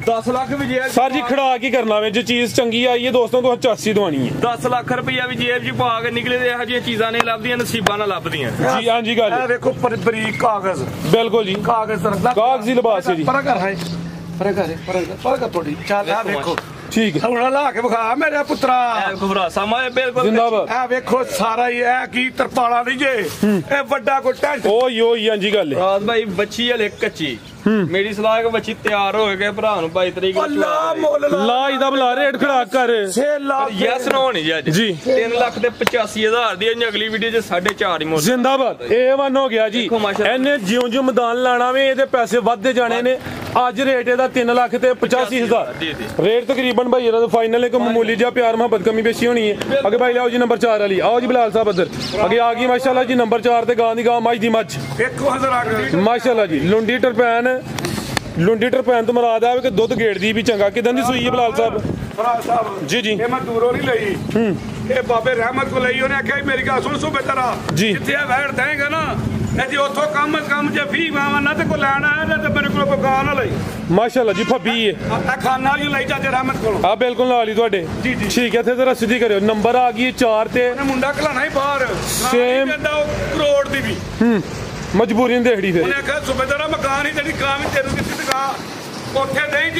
10 ਲੱਖ ਵੀ ਜੇ ਸਰ ਜੀ ਖੜਾ ਕੀ ਕਰਨਾ ਵੇ ਜੇ ਚੀਜ਼ ਚੰਗੀ ਆਈ ਹੈ ਦੋਸਤੋਂ ਤੋਂ 85 ਦਵਾਣੀ ਹੈ 10 ਲੱਖ ਰੁਪਈਆ ਵੀ ਜੇਬ 'ਚ ਪਾ ਕੇ ਨਿਕਲੇ ਤੇ ਇਹੋ ਜਿਹੀਆਂ ਚੀਜ਼ਾਂ ਨਹੀਂ ਲੱਭਦੀਆਂ ਨਸੀਬਾਂ ਨਾਲ ਲੱਭਦੀਆਂ ਜੀ ਹਾਂਜੀ ਗੱਲ ਇਹ ਵੇਖੋ ਬਰੀਕ ਕਾਗਜ਼ ਬਿਲਕੁਲ ਜੀ ਕਾਗਜ਼ ਕਾਗਜ਼ੀ ਲਿਬਾਸ ਹੈ ਜੀ ਪਰ ਕਰ ਪਰ ਥੋੜੀ ਚੱਲ ਆ ਵੇਖੋ ਠੀਕ ਹੈ ਹੁਣ ਲਾ ਕੇ ਵਿਖਾ ਮੇਰੇ ਪੁੱਤਰਾ ਖਬਰਾ ਸਮਾ ਬਿਲਕੁਲ ਜ਼ਿੰਦਾਬਾਦ ਇਹ ਵੇਖੋ ਸਾਰਾ ਹੀ ਇਹ ਕੀ ਤਰਪਾਲਾ ਨਹੀਂ ਜੇ ਇਹ ਵੱਡਾ ਕੋਈ ਟੈਂਟ ਓਏ ਹਾਂਜੀ ਗੱਲ ਰਾਤ ਭਾਈ ਬੱਚੀ ਹਲੇ ਕੱਚੀ ਮੇਰੀ ਸਲਾਹ ਹੈ ਕਿ ਬੱਚੀ ਤਿਆਰ ਹੋ ਕੇ ਭਰਾ ਨੂੰ 22 ਤਰੀਕ ਨੂੰ ਲਾ ਇਹਦਾ ਬੁਲਾ ਰੇਟ ਖੜਾ ਕਰ 6 ਲੱਖ ਯੈਸ ਨੋ ਨਹੀਂ ਜੀ ਅੱਜ ਜੀ 3,85,000 ਦੀ ਹੈ। ਅਗਲੀ ਵੀਡੀਓ 'ਚ 4.5 ਹੀ ਮੁੱਲ ਜ਼ਿੰਦਾਬਾਦ A1 ਹੋ ਗਿਆ ਜੀ। ਦੇਖੋ ਮਾਸ਼ਾਅੱਲਾ। ਇਹਨੇ ਜਿਉਂ ਮੈਦਾਨ ਲਾਣਾ ਵੇ ਇਹਦੇ ਪੈਸੇ ਵੱਧਦੇ ਜਾਣੇ ਨੇ। ਅੱਜ ਰੇਟ ਇਹਦਾ 3,85,000 ਜੀ। ਰੇਟ ਤਕਰੀਬਨ ਭਾਈ ਇਹਦਾ ਫਾਈਨਲ ਇੱਕ ਮਾਮੂਲੀ ਜਿਹਾ ਪਿਆਰ ਮੁਹੱਬਤ ਕਮੀ ਬੇਸ਼ੀ ਹੋਣੀ ਹੈ। ਅੱਗੇ ਭਾਈ ਲਿਆਓ ਜੀ ਨੰਬਰ 4 ਵਾਲੀ। ਆਓ ਜੀ ਬਿਲਾਲ ਸਾਹਿਬ ਇੱਧਰ ਅੱਗੇ ਆ ਗਈ ਮਾਸ਼ਾਅੱਲਾ ਜੀ ਨੰਬਰ 4 ਤੇ ਗਾਂ ਦੀ ਗਾਂ ਮੱਝ ਦੀ ਮੱਝ ਦੇਖੋ ਹਜ਼ਰ ਆ ਕੇ ਮਾਸ਼ਾਅੱਲਾ ਜੀ। ਲੁੰਡੀ ਟਰਪੈਨ ਤੋਂ ਮੁਰਾਦ ਆ ਕਿ ਦੁੱਧ ਗੇੜਦੀ ਵੀ ਚੰਗਾ। ਕਿਦਾਂ ਦੀ ਸੂਈ ਹੈ ਬਿਲਾਲ ਸਾਹਿਬ? ਭਰਾ ਸਾਹਿਬ ਜੀ ਇਹ ਮੈਂ ਦੂਰੋਂ ਨਹੀਂ ਲਈ, ਇਹ ਬਾਬੇ ਰਹਿਮਤ ਕੋ ਲਈ। ਉਹਨੇ ਆਖਿਆ ਮੇਰੀ ਗੱਲ ਸੁਣ ਸੂਬੇ ਤੇਰਾ ਜੀ। ਜਿੱਥੇ ਆ ਵੈੜ ਦੇਂਗਾ ਨਾ ਇਹ ਜੇ ਉੱਥੋਂ ਕੰਮ ਜੇ 20 ਗਾਵਾਂ ਨਾ ਤੇ ਕੋ ਲੈਣਾ ਹੈ ਤੇ ਮੇਰੇ ਕੋਲ ਕੋਈ ਗਾਂ ਨਾ ਲਈ। ਮਾਸ਼ਾਅੱਲਾ ਜੀ ਫੱਬੀ ਹੈ ਇਹ ਖਾਨਾ ਵਾਲੀ ਲਈ ਚਾਚੇ ਰਹਿਮਤ ਕੋਲ। ਆ ਬਿਲਕੁਲ ਨਾਲ ਹੀ ਤੁਹਾਡੇ ਜੀ। ਠੀਕ ਹੈ। ਇੱਥੇ ਜ਼ਰਾ ਸਿੱਧੀ ਕਰਿਓ। ਨੰਬਰ ਆ ਗਈ 4 ਤੇ ਉਹਨੇ ਮੁੰਡਾ ਘਲਾਣਾ ਹੀ ਬਾਹਰ Same। ਦਿੰਦਾ ਉਹ ਕਰੋੜ ਦੀ ਵੀ। ਮਜਬੂਰੀ ਨਹੀਂ ਦੇਖੜੀ ਫਿਰ। ਉਹਨੇ ਆਖਿਆ ਸੂਬੇ ਤੇਰਾ ਮਕਾਨ ਹੀ ਤੇਰੀ ਗਾਂ ਵੀ ਤੈਨੂੰ ਦਿੱਤੀ ਤੇ ਗਾਂ ਉੱਥੇ ਨਹੀਂ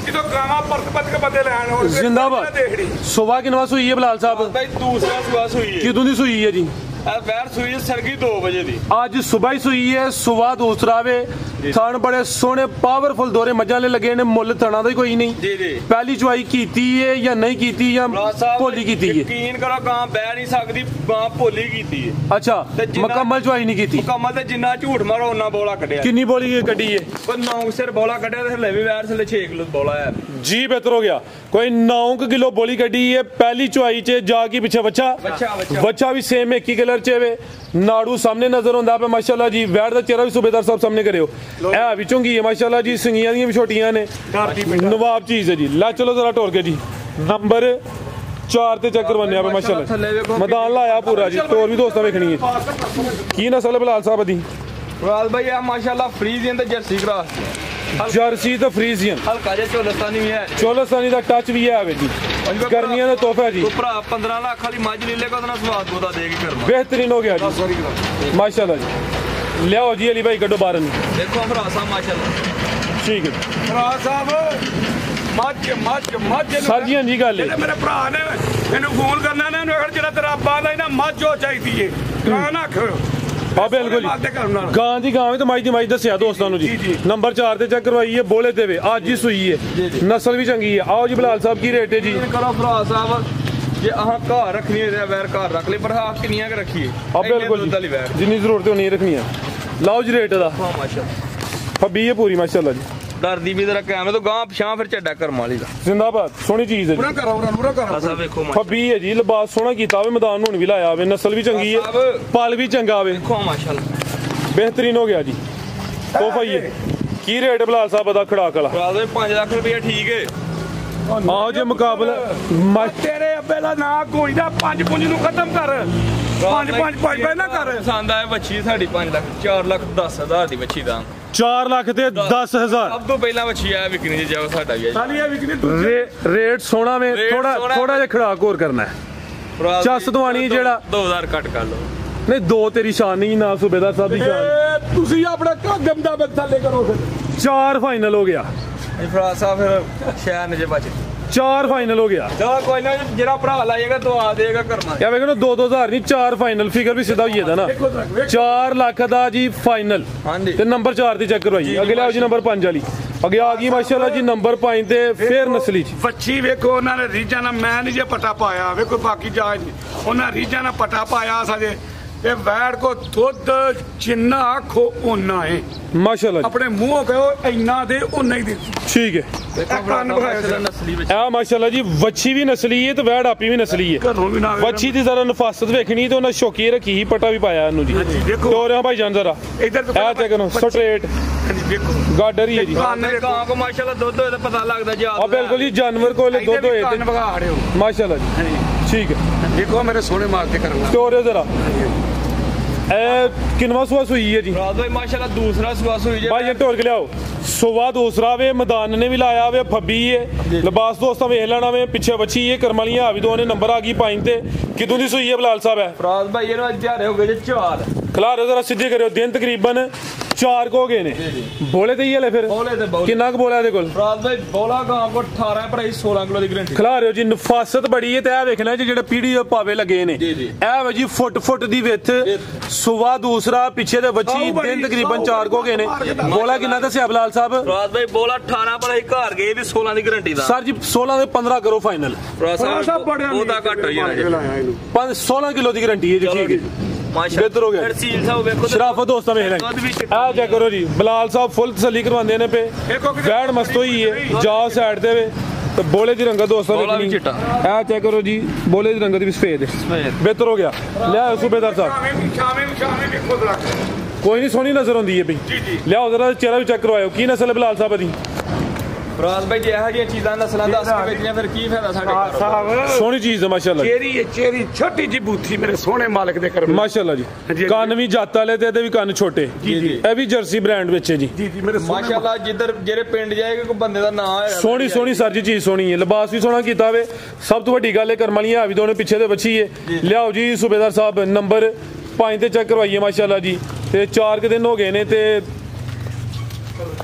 ਜਿੱਦੋਂ ਗਾਵਾਂ ਪਰਤ ਕੇ ਬੰਦੇ ਲੈਣ ਉਹ ਜ਼ਿੰਦਾਬਾਦ। ਦੇਖੜੀ ਸੁਬਾ ਕਿੰਨਾ ਸੂਈ ਹੈ ਬਿਲਾਲ ਸਾਹਿਬ? ਭਾਈ ਦੂਸਰਾ ਸੁਆ ਸੂਈ ਹੈ। ਕਿਦੋਂ ਦੀ ਸੂਈ ਹੈ ਜੀ? ਇਹ ਵੈੜ ਸੂਈ ਸਰਗੀ 2 ਵਜੇ ਦੀ। ਅੱਜ ਸੁਬਾ ਹੀ ਸੂਈ ਹੈ। ਸੁਬਾ ਦੂਸਰਾ ਵੇ ਥਣ ਬੜੇ ਸੋਹਣੇ ਪਾਵਰਫੁਲ ਦੋਰੇ ਮੱਝਾਂ ਨੇ ਲੱਗੇ ਨੇ। ਮੁੱਲ ਥਣਾ ਦਾ ਹੀ ਕੋਈ ਨਹੀਂ। ਜੀ। ਪਹਿਲੀ ਚੁਆਈ ਕੀਤੀ ਹੈ ਜਾਂ ਨਹੀਂ ਕੀਤੀ ਜਾਂ ਭੋਲੀ ਕੀਤੀ ਹੈ? ਯਕੀਨ ਕਰੋ ਗਾਂ ਬਹਿ ਨਹੀਂ ਸਕਦੀ, ਗਾਂ ਭੋਲੀ ਕੀਤੀ ਹੈ। ਅੱਛਾ ਮੁਕੰਮਲ ਚੁਆਈ ਨਹੀਂ ਕੀਤੀ। ਮੁਕੰਮਲ ਤੇ ਜਿੰਨਾ ਝੂਠ ਮਾਰੋ ਉਹਨਾਂ ਬੋਲਾ ਕੱਢਿਆ। ਕਿੰਨੀ ਬੋਲੀ ਕੱਢੀ ਹੈ? ਕੋਈ 9 ਸਿਰ ਬੋਲਾ ਕੱਢਿਆ ਤੇ ਹਲੇ ਵੀ ਵੈੜ ਥੱਲੇ 6 ਕਿਲੋ ਬੋਲਾ ਹੈ ਜੀ। ਬਿਹਤਰ ਹੋ ਗਿਆ। ਕੋਈ 9 ਕਿਲੋ ਬੋਲੀ ਕੱਢੀ ਹੈ ਪਹਿਲੀ ਚੁਆਈ 'ਚ ਜਾ ਕੇ ਪਿੱਛੇ ਬੱਚਾ ਵੀ ਸੇਮ ਇੱਕ ਹੀ ਕਲਰ 'ਚ ਵੇ। ਨਾੜੂ ਸਾਹਮਣੇ ਨਜ਼ਰ ਹੁੰਦਾ ਪਿਆ ਮਾਸ਼ਾਅੱਲਾ ਜੀ। ਵੈੜ ਦਾ ਚਿਹਰਾ ਵੀ ਸੂਬੇਦਾਰ ਸਾਹਿਬ ਸਾਹਮਣੇ ਕਰਿਓ। ਇਹ ਵਿੱਚੋਂ ਕੀ ਹੈ ਮਾਸ਼ਾਅੱਲਾ ਜੀ। ਸਿੰਗੀਆਂ ਦੀਆਂ ਵੀ ਛੋਟੀਆਂ ਨੇ। ਨਵਾਬ ਚੀਜ਼ ਹੈ ਜੀ। ਲੈ ਚਲੋ ਜ਼ਰਾ ਟੋਰ ਕੇ ਜੀ ਨੰਬਰ 4 ਤੇ ਚੱਕਰ ਬੰਨਿਆ ਪਿਆ ਮਾਸ਼ਾਅੱਲਾ। ਮੈਦਾਨ ਲਾਇਆ ਪੂਰਾ ਜੀ। ਟੋਰ ਵੀ ਦੋਸਤਾਂ ਵੇਖਣੀ ਹੈ। ਕੀ ਨਸਲ ਹੈ ਬਿਲਾਲ ਸਾਹਿਬ ਦੀ? ਰਾਲ ਭਾਈ ਆ ਮਾਸ਼ਾਅੱਲਾ ਫਰੀਜ਼ੀਅਨ ਤੇ ਜਰਸੀ ਕਰਾਸ ਜਰਸੀ ਤੇ ਫਰੀਜ਼ੀਅਨ ਹਲਕਾ ਜਿਹਾ ਚੋਲਸਤਾਨੀ ਵੀ ਹੈ। ਚੋਲਸਤਾਨੀ ਦਾ ਟੱਚ ਵੀ ਹੈ ਵੇ ਜੀ। ਗਰਮੀਆਂ ਦਾ ਤੋਹਫਾ ਜੀ। ਤੂੰ ਭਰਾ 15 ਲੱਖ ਵਾਲੀ ਮੱਝ ਲੈ ਲੇਗਾ ਉਹਦਾ ਸਵਾਦ ਬੋਦਾ ਦੇ ਕੇ ਕਰਨਾ। ਬਿਹਤਰੀਨ ਹੋ ਗਿਆ ਜੀ ਮਾਸ਼ਾਅੱਲਾ ਜੀ। ਲਿਆਓ ਜੀ ਅਲੀ ਭਾਈ ਕੱਢੋ ਬਾਹਰ ਨੂੰ। ਦੇਖੋ ਭਰਾ ਸਾਹਿਬ ਮਾਸ਼ਾਅੱਲਾ ਠੀਕ ਹੈ ਭਰਾ ਸਾਹਿਬ ਮੱਝ ਸਰ ਜੀ। ਹਾਂਜੀ ਗੱਲ ਹੈ। ਮੇਰੇ ਭਰਾ ਨੇ ਮੈਨੂੰ ਫੋਨ ਕਰਨਾ ਨੇ ਉਹਨੂੰ ਜਿਹੜਾ ਤੇਰਾ ਅੱਬਾ ਦਾ ਨਾ ਮੱਝ ਹੋ ਚਾਹੀਦੀ ਏ ਗਾਂ ਨਾ ਆਖਿਓ। ਆ ਬਿਲਕੁਲ ਗਾਂ ਦੀ ਗਾਂ ਤੇ ਮਾਈ ਦੀ ਮਾਈ ਦੱਸਿਆ ਦੋਸਤਾਂ ਨੂੰ ਜੀ। ਨੰਬਰ 4 ਤੇ ਚੈੱਕ ਕਰਵਾਈ ਹੈ। ਬੋਲੇ ਤੇ ਵੇ ਅੱਜ ਹੀ ਸੂਈ ਹੈ। ਨਸਲ ਵੀ ਚੰਗੀ ਹੈ। ਆਓ ਜੀ ਬਿਲਾਲ ਸਾਹਿਬ ਕੀ ਰੇਟ ਹੈ ਜੀ? ਕਰੋ ਭਰਾ ਸਾਹਿਬ ਜੇ ਆਹ ਘਰ ਰੱਖਣੀ ਹੈ ਵੈਰ ਘਰ ਰੱਖ ਲੈ ਪਰ ਆਹ ਕਿੰਨੀਆਂ ਕਿ ਰੱਖੀਏ। ਆ ਬਿਲਕੁਲ ਜਿੰਨੀ ਜ਼ਰੂਰਤ ਹੋਣੀ ਰੱਖਣੀ ਹੈ। ਲਾਓ ਜੀ ਰੇਟ ਦਾ। ਮਾਸ਼ਾਅੱਲਾ ਫੱਬੀ ਹੈ ਪੂਰੀ ਮਾਸ਼ਾਅੱਲਾ ਜੀ। ਡਰਦੀ ਵੀ ਤੇਰਾ ਕੈਮਰੇ ਤੋਂ ਗਾਂ ਪਛਾਂ ਫਿਰ ਝੱਡਾ ਕਰਮ ਵਾਲੀ ਦਾ। ਜ਼ਿੰਦਾਬਾਦ। ਸੋਹਣੀ ਚੀਜ਼ ਹੈ ਜੀ। ਸਾਹਿਬ ਵੇਖੋ ਫੱਬੀ ਹੈ ਜੀ। ਲਿਬਾਸ ਸੋਹਣਾ ਕੀਤਾ ਹੋਵੇ। ਮੈਦਾਨ ਹੁਣ ਵੀ ਲਾਇਆ ਹੋਵੇ। ਨਸਲ ਵੀ ਚੰਗੀ ਹੈ। ਪਲ ਵੀ ਚੰਗਾ ਹੋਵੇ। ਦੇਖੋ ਮਾਸ਼ਾਅੱਲਾ ਬਿਹਤਰੀਨ ਹੋ ਗਿਆ ਜੀ। ਤੋਹਫਾ ਹੀ ਹੈ। ਕੀ ਰੇਟ ਬਿਲਾਲ ਸਾਹਿਬ ਦਾ ਖੜਾਕ ਵਾਲਾ? ਭਰਾ ਦੇ 5 ਲੱਖ ਰੁਪਏ ਠੀਕ ਹੈ। ਆਓ ਜੇ ਮੁਕਾਬਲਾ ਤੇਰੇ ਅੱਬੇ ਦਾ ਨਾਂ ਕੋਈ ਦਾ 5 ਨੂੰ ਖਤਮ ਕਰ। 5 ਨਾ ਕਰ। ਪਸੰਦ ਆਇਆ ਬੱਚੀ ਸਾਡੀ 5 ਲੱਖ 4 ਲੱਖ 10 ਹਜ਼ਾਰ ਦੀ ਬੱਚੀ ਦਾ 4 ਲੱਖ ਤੇ 10,000। ਸਭ ਤੋਂ ਪਹਿਲਾਂ ਬੱਚੀ ਆਇਆ ਵਿਕਣੀ ਜੀ ਜਾਓ ਸਾਡਾ ਵੀ ਸਾਲੀ ਇਹ ਵਿਕਨੀ ਰੇਟ ਸੋਹਣਾ ਵੇ। ਥੋੜਾ ਜਿਹਾ ਖੜਾਕ ਹੋਰ ਕਰਨਾ ਹੈ। ਚੱਸ ਦਵਾਣੀ ਜਿਹੜਾ 2000 ਕੱਟ ਕਰ ਲਓ। ਨਹੀਂ 2 ਤੇਰੀ ਸ਼ਾਨ ਨਹੀਂ ਨਾ ਸੂਬੇਦਾਰ ਸਾਹਿਬ ਦੀ ਸ਼ਾਨ। ਤੁਸੀਂ ਆਪਣਾ ਕਾਗਮ ਦਾ ਥੱਲੇ ਕਰੋ ਫਿਰ। 4 ਫਾਈਨਲ ਹੋ ਗਿਆ। ਫਰਾਜ਼ ਸਾਹਿਬ ਫਿਰ ਸ਼ਹਿਰ ਨੇ ਜੇ ਬਚ 4 ਫਾਈਨਲ ਹੋ ਗਿਆ। ਚਲੋ ਕੋਈ ਨਾ ਜਿਹੜਾ ਭਰਾ ਲਾਏਗਾ ਦਵਾ ਦੇਗਾ ਕਰਮਾ। ਯਾ ਵੇਖੋ 2-2000 ਨਹੀਂ 4 ਫਾਈਨਲ ਫਿਗਰ ਵੀ ਸਿੱਧਾ ਹੋਈ ਇਹਦਾ ਨਾ। 4 ਲੱਖ ਦਾ ਜੀ ਫਾਈਨਲ। ਹਾਂਜੀ ਤੇ ਨੰਬਰ 4 ਦੀ ਚੈੱਕ ਕਰਵਾਈ। ਅਗਲੇ ਆਓ ਜੀ ਨੰਬਰ 5 ਵਾਲੀ। ਅੱਗੇ ਆ ਗਈ ਮਾਸ਼ਾਅੱਲਾ ਜੀ ਨੰਬਰ 5 ਤੇ ਫੇਰ ਨਸਲੀ ਚ ਬੱਚੀ ਵੇਖੋ ਉਹਨਾਂ ਨੇ ਰੀਜਾਂ ਨਾਲ ਮੈਂ ਨਹੀਂ ਜੇ ਪਟਾ ਪਾਇਆ ਵੇਖੋ ਬਾਕੀ ਜਾਜ ਨਹੀਂ ਉਹਨਾਂ ਰੀਜਾਂ ਨਾਲ ਪਟਾ ਪਾਇਆ ਸਾਜੇ ਤੇ ਵੈੜ ਕੋ ਦੁੱਧ ਜਿੰਨਾ ਆਖੋ ਓਨਾ ਹੈ ਮਾਸ਼ਾਅੱਲਾ ਜੀ। ਆਪਣੇ ਮੂੰਹੋਂ ਕਹੋ ਇੰਨਾ ਦੇ ਓਨਾ ਹੀ ਦੇ। ਠੀਕ ਹੈ। ਨਸਲੀ ਵਿੱਚ ਆ ਮਾਸ਼ਾਅੱਲਾ ਜੀ ਵੱਛੀ ਵੀ ਨਸਲੀ ਹੈ ਤੇ ਵੈੜ ਆਪੀ ਵੀ ਨਸਲੀ ਹੈ। ਘਰੋਂ ਵੀ ਨਾ ਵੱਛੀ ਦੀ ਜ਼ਰਾ ਨਫਾਸਤ ਵੇਖਣੀ ਤੇ ਉਹਨਾਂ ਸ਼ੌਕੀ ਰੱਖੀ ਹੀ ਪਟਾ ਵੀ ਪਾਇਆ ਇਹਨੂੰ ਜੀ। ਤੋਰਿਆ ਭਾਈ ਜਾਨ ਜ਼ਰਾ ਇਧਰ ਆ ਚੈੱਕ ਕਰੋ ਸਟ੍ਰੇਟ ਵੇਖੋ ਗਾਡਰ ਹੀ ਹੈ ਜੀ। ਗਾਂ ਕੋ ਮਾਸ਼ਾਅੱਲਾ ਦੁੱਧ ਹੋਏ ਤਾਂ ਪਤਾ ਲੱਗਦਾ ਜੀ। ਆ ਬਿਲਕੁਲ ਜੀ ਜਾਨਵਰ ਕੋਲ ਦੁੱਧ ਹੋਏ ਤੇ ਵਗਾੜਿਓ ਮਾਸ਼ਾਅੱਲਾ ਜੀ। ਠੀਕ ਹੈ। ਦੇਖੋ ਮੇਰੇ ਸੋਹਣੇ ਮਾਰ ਕੇ ਕਰਨਾ ਤੋਰਿਓ ਜ਼ਰਾ। ਇਹ ਕਿੰਨਵਾ ਸੁਆ ਸੂਈ ਹੈ ਜੀ? ਰਾਤ ਭਾਈ ਮਾਸ਼ਾਅੱਲਾ ਦੂਸਰਾ ਸੁਆ ਸੂਈ ਜੇ ਭਾਈ ਢੋਲ ਕੇ ਲਿਆਓ। ਸੁਆ ਦੂਸਰਾ ਵੇ ਮੈਦਾਨ ਨੇ ਵੀ ਲਾਇਆ ਵੇ ਫੱਬੀ ਹੈ। ਲਿਬਾਸ ਦੋਸਤਾਂ ਵੇਖ ਲੈਣਾ ਵੇ ਪਿੱਛੇ ਬੱਚੀ ਹੈ ਕਰਮ ਵਾਲੀਆਂ ਆ ਵੀ ਦੋ ਨੇ ਨੰਬਰ ਆ ਗਈ 5 ਤੇ। ਕਿਦੋਂ ਦੀ ਸੂਈ ਹੈ ਬਲਾਲ ਸਾਹਿਬ? ਹੈ ਫਰਾਜ਼ ਭਾਈ ਇਹਨੂੰ ਅੱਜ ਦਿਹਾੜੇ ਹੋ ਗਏ ਜੇ 4 ਖਿਲਾ ਰਹੇ ਜ਼ਰਾ ਸਿੱਧੇ ਕਰਿਓ। ਦਿਨ ਤਕਰੀਬਨ 4 ਹੋ ਗਏ ਨੇ ਬੋਲੇ ਤੇ ਹੀ ਹਲੇ ਫਿਰ ਬੋਲੇ ਤੇ ਬਹੁਤ ਕਿੰਨਾ ਕੁ ਬੋਲਾ ਇਹਦੇ ਕੋਲ ਰਾਤ ਭਾਈ ਬੋਲਾ ਗਾਂ ਕੋ 18 ਭਰਾਈ 16 ਕਿਲੋ ਦੀ ਗਰੰਟੀ ਖਿਲਾ ਰਹੇ ਹੋ ਜੀ ਨਫਾਸਤ ਬੜੀ ਹੈ ਤੇ ਇਹ ਵੇਖਣਾ ਜੀ ਜਿਹੜੇ ਪੀੜੀ ਪਾਵੇ ਲੱਗੇ ਨੇ ਜੀ, ਜੀ। ਇਹ ਵੇ ਜੀ ਫੁੱਟ ਦੀ ਵਿੱਥ ਸੁਵਾ ਦੂਸਰਾ ਪਿੱਛੇ ਦੇ ਬੱਚੀ ਦਿਨ ਤਕਰੀਬਨ 4 ਹੋ ਗਏ ਨੇ ਬੋਲਾ ਕਿੰਨਾ ਦੱਸਿਆ ਬਲਾਲ ਸਾਹਿਬ ਰਾਤ ਭਾਈ ਬੋਲਾ 18 ਭਰਾਈ ਘਰ ਗਏ ਵੀ 16 ਦੀ ਗਰੰਟੀ ਦਾ ਸਰ ਜੀ 16 ਦੇ 15 ਕਰੋ ਫਾਈਨਲ ਉਹਦਾ ਘੱਟ ਹੋ ਜਾਣਾ 16 ਕਿਲੋ ਦੀ ਗਰੰਟੀ ਹੈ ਜੀ ਠੀਕ ਹੈ ਬਿਹਤਰ ਹੋ ਗਿਆ ਤਹਿਸੀਲ ਸਾਹਿਬ ਵੇਖੋ ਸ਼ਰਾਫਤ ਦੋਸਤਾਂ ਵੇਖ ਲੈ ਆ ਚੈੱਕ ਕਰੋ ਜੀ ਬਲਾਲ ਸਾਹਿਬ ਫੁੱਲ ਤਸੱਲੀ ਕਰਵਾਉਂਦੇ ਨੇ ਪੇ ਵੈੜ ਮਸਤ ਹੋਈ ਹੈ ਜਾਓ ਸਾਈਡ ਤੇ ਵੇ ਤੇ ਬੋਲੇ ਦੀ ਰੰਗਤ ਦੋਸਤਾਂ ਵੇਖਣੀ ਆ ਚੈੱਕ ਕਰੋ ਜੀ ਬੋਲੇ ਦੀ ਰੰਗਤ ਵੀ ਸਫੇਦ ਹੈ ਬਿਹਤਰ ਹੋ ਗਿਆ ਲਿਆ ਸੂਬੇਦਾਰ ਸਾਹਿਬ ਕੋਈ ਨਹੀਂ ਸੋਹਣੀ ਨਜ਼ਰ ਆਉਂਦੀ ਹੈ ਬਈ ਲਿਆਓ ਜ਼ਰਾ ਚਿਹਰਾ ਵੀ ਚੈੱਕ ਕਰਵਾਇਓ ਕੀ ਨਸਲ ਹੈ ਬਲਾਲ ਸਾਹਿਬ ਦੀ ਰਾਜ ਭਾਈ ਜੇ ਇਹੋ ਜਿਹੀਆਂ ਚੀਜ਼ਾਂ ਨਸਲਾਂ ਦੱਸ ਕੇ ਵੇਚੀਆਂ ਫਿਰ ਕੀ ਫਾਇਦਾ ਸਾਡੇ ਸਾਹਿਬ ਸੋਹਣੀ ਚੀਜ਼ ਹੈ ਮਾਸ਼ਾਅੱਲਾ ਚੇਰੀ ਛੋਟੀ ਜੀ ਬੂਥੀ ਮੇਰੇ ਸੋਹਣੇ ਮਾਲਕ ਦੇ ਕਰਮ ਮਾਸ਼ਾਅੱਲਾ ਜੀ ਕੰਨ ਵੀ ਜੱਤ ਵਾਲੇ ਤੇ ਇਹਦੇ ਵੀ ਕੰਨ ਛੋਟੇ ਇਹ ਵੀ ਜਰਸੀ ਬ੍ਰਾਂਡ ਵਿੱਚ ਹੈ ਜੀ ਮੇਰੇ ਮਾਸ਼ਾਅੱਲਾ ਜਿੱਧਰ ਜਿਹੜੇ ਪਿੰਡ ਜਾਏਗਾ ਕੋਈ ਬੰਦੇ ਦਾ ਨਾਂ ਹੋਏਗਾ ਸੋਹਣੀ ਸਰ ਜੀ ਚੀਜ਼ ਸੋਹਣੀ ਹੈ ਲਿਬਾਸ ਵੀ ਸੋਹਣਾ ਕੀਤਾ ਹੋਵੇ ਸਭ ਤੋਂ ਵੱਡੀ ਗੱਲ ਹੈ ਕਰਮ ਵਾਲੀਆਂ ਵੀ ਦੋਨੇ ਪਿੱਛੇ ਦੇ ਬੱਚੀ ਹੈ ਲਿਆਓ ਜੀ ਸੂਬੇਦਾਰ ਸਾਹਿਬ ਨੰਬਰ 5 ਤੇ ਚੈੱਕ ਕਰਵਾਈਏ ਮਾਸ਼ਾਅੱਲਾ ਜੀ ਤੇ 4 ਦਿਨ ਹੋ ਗਏ ਨੇ ਤੇ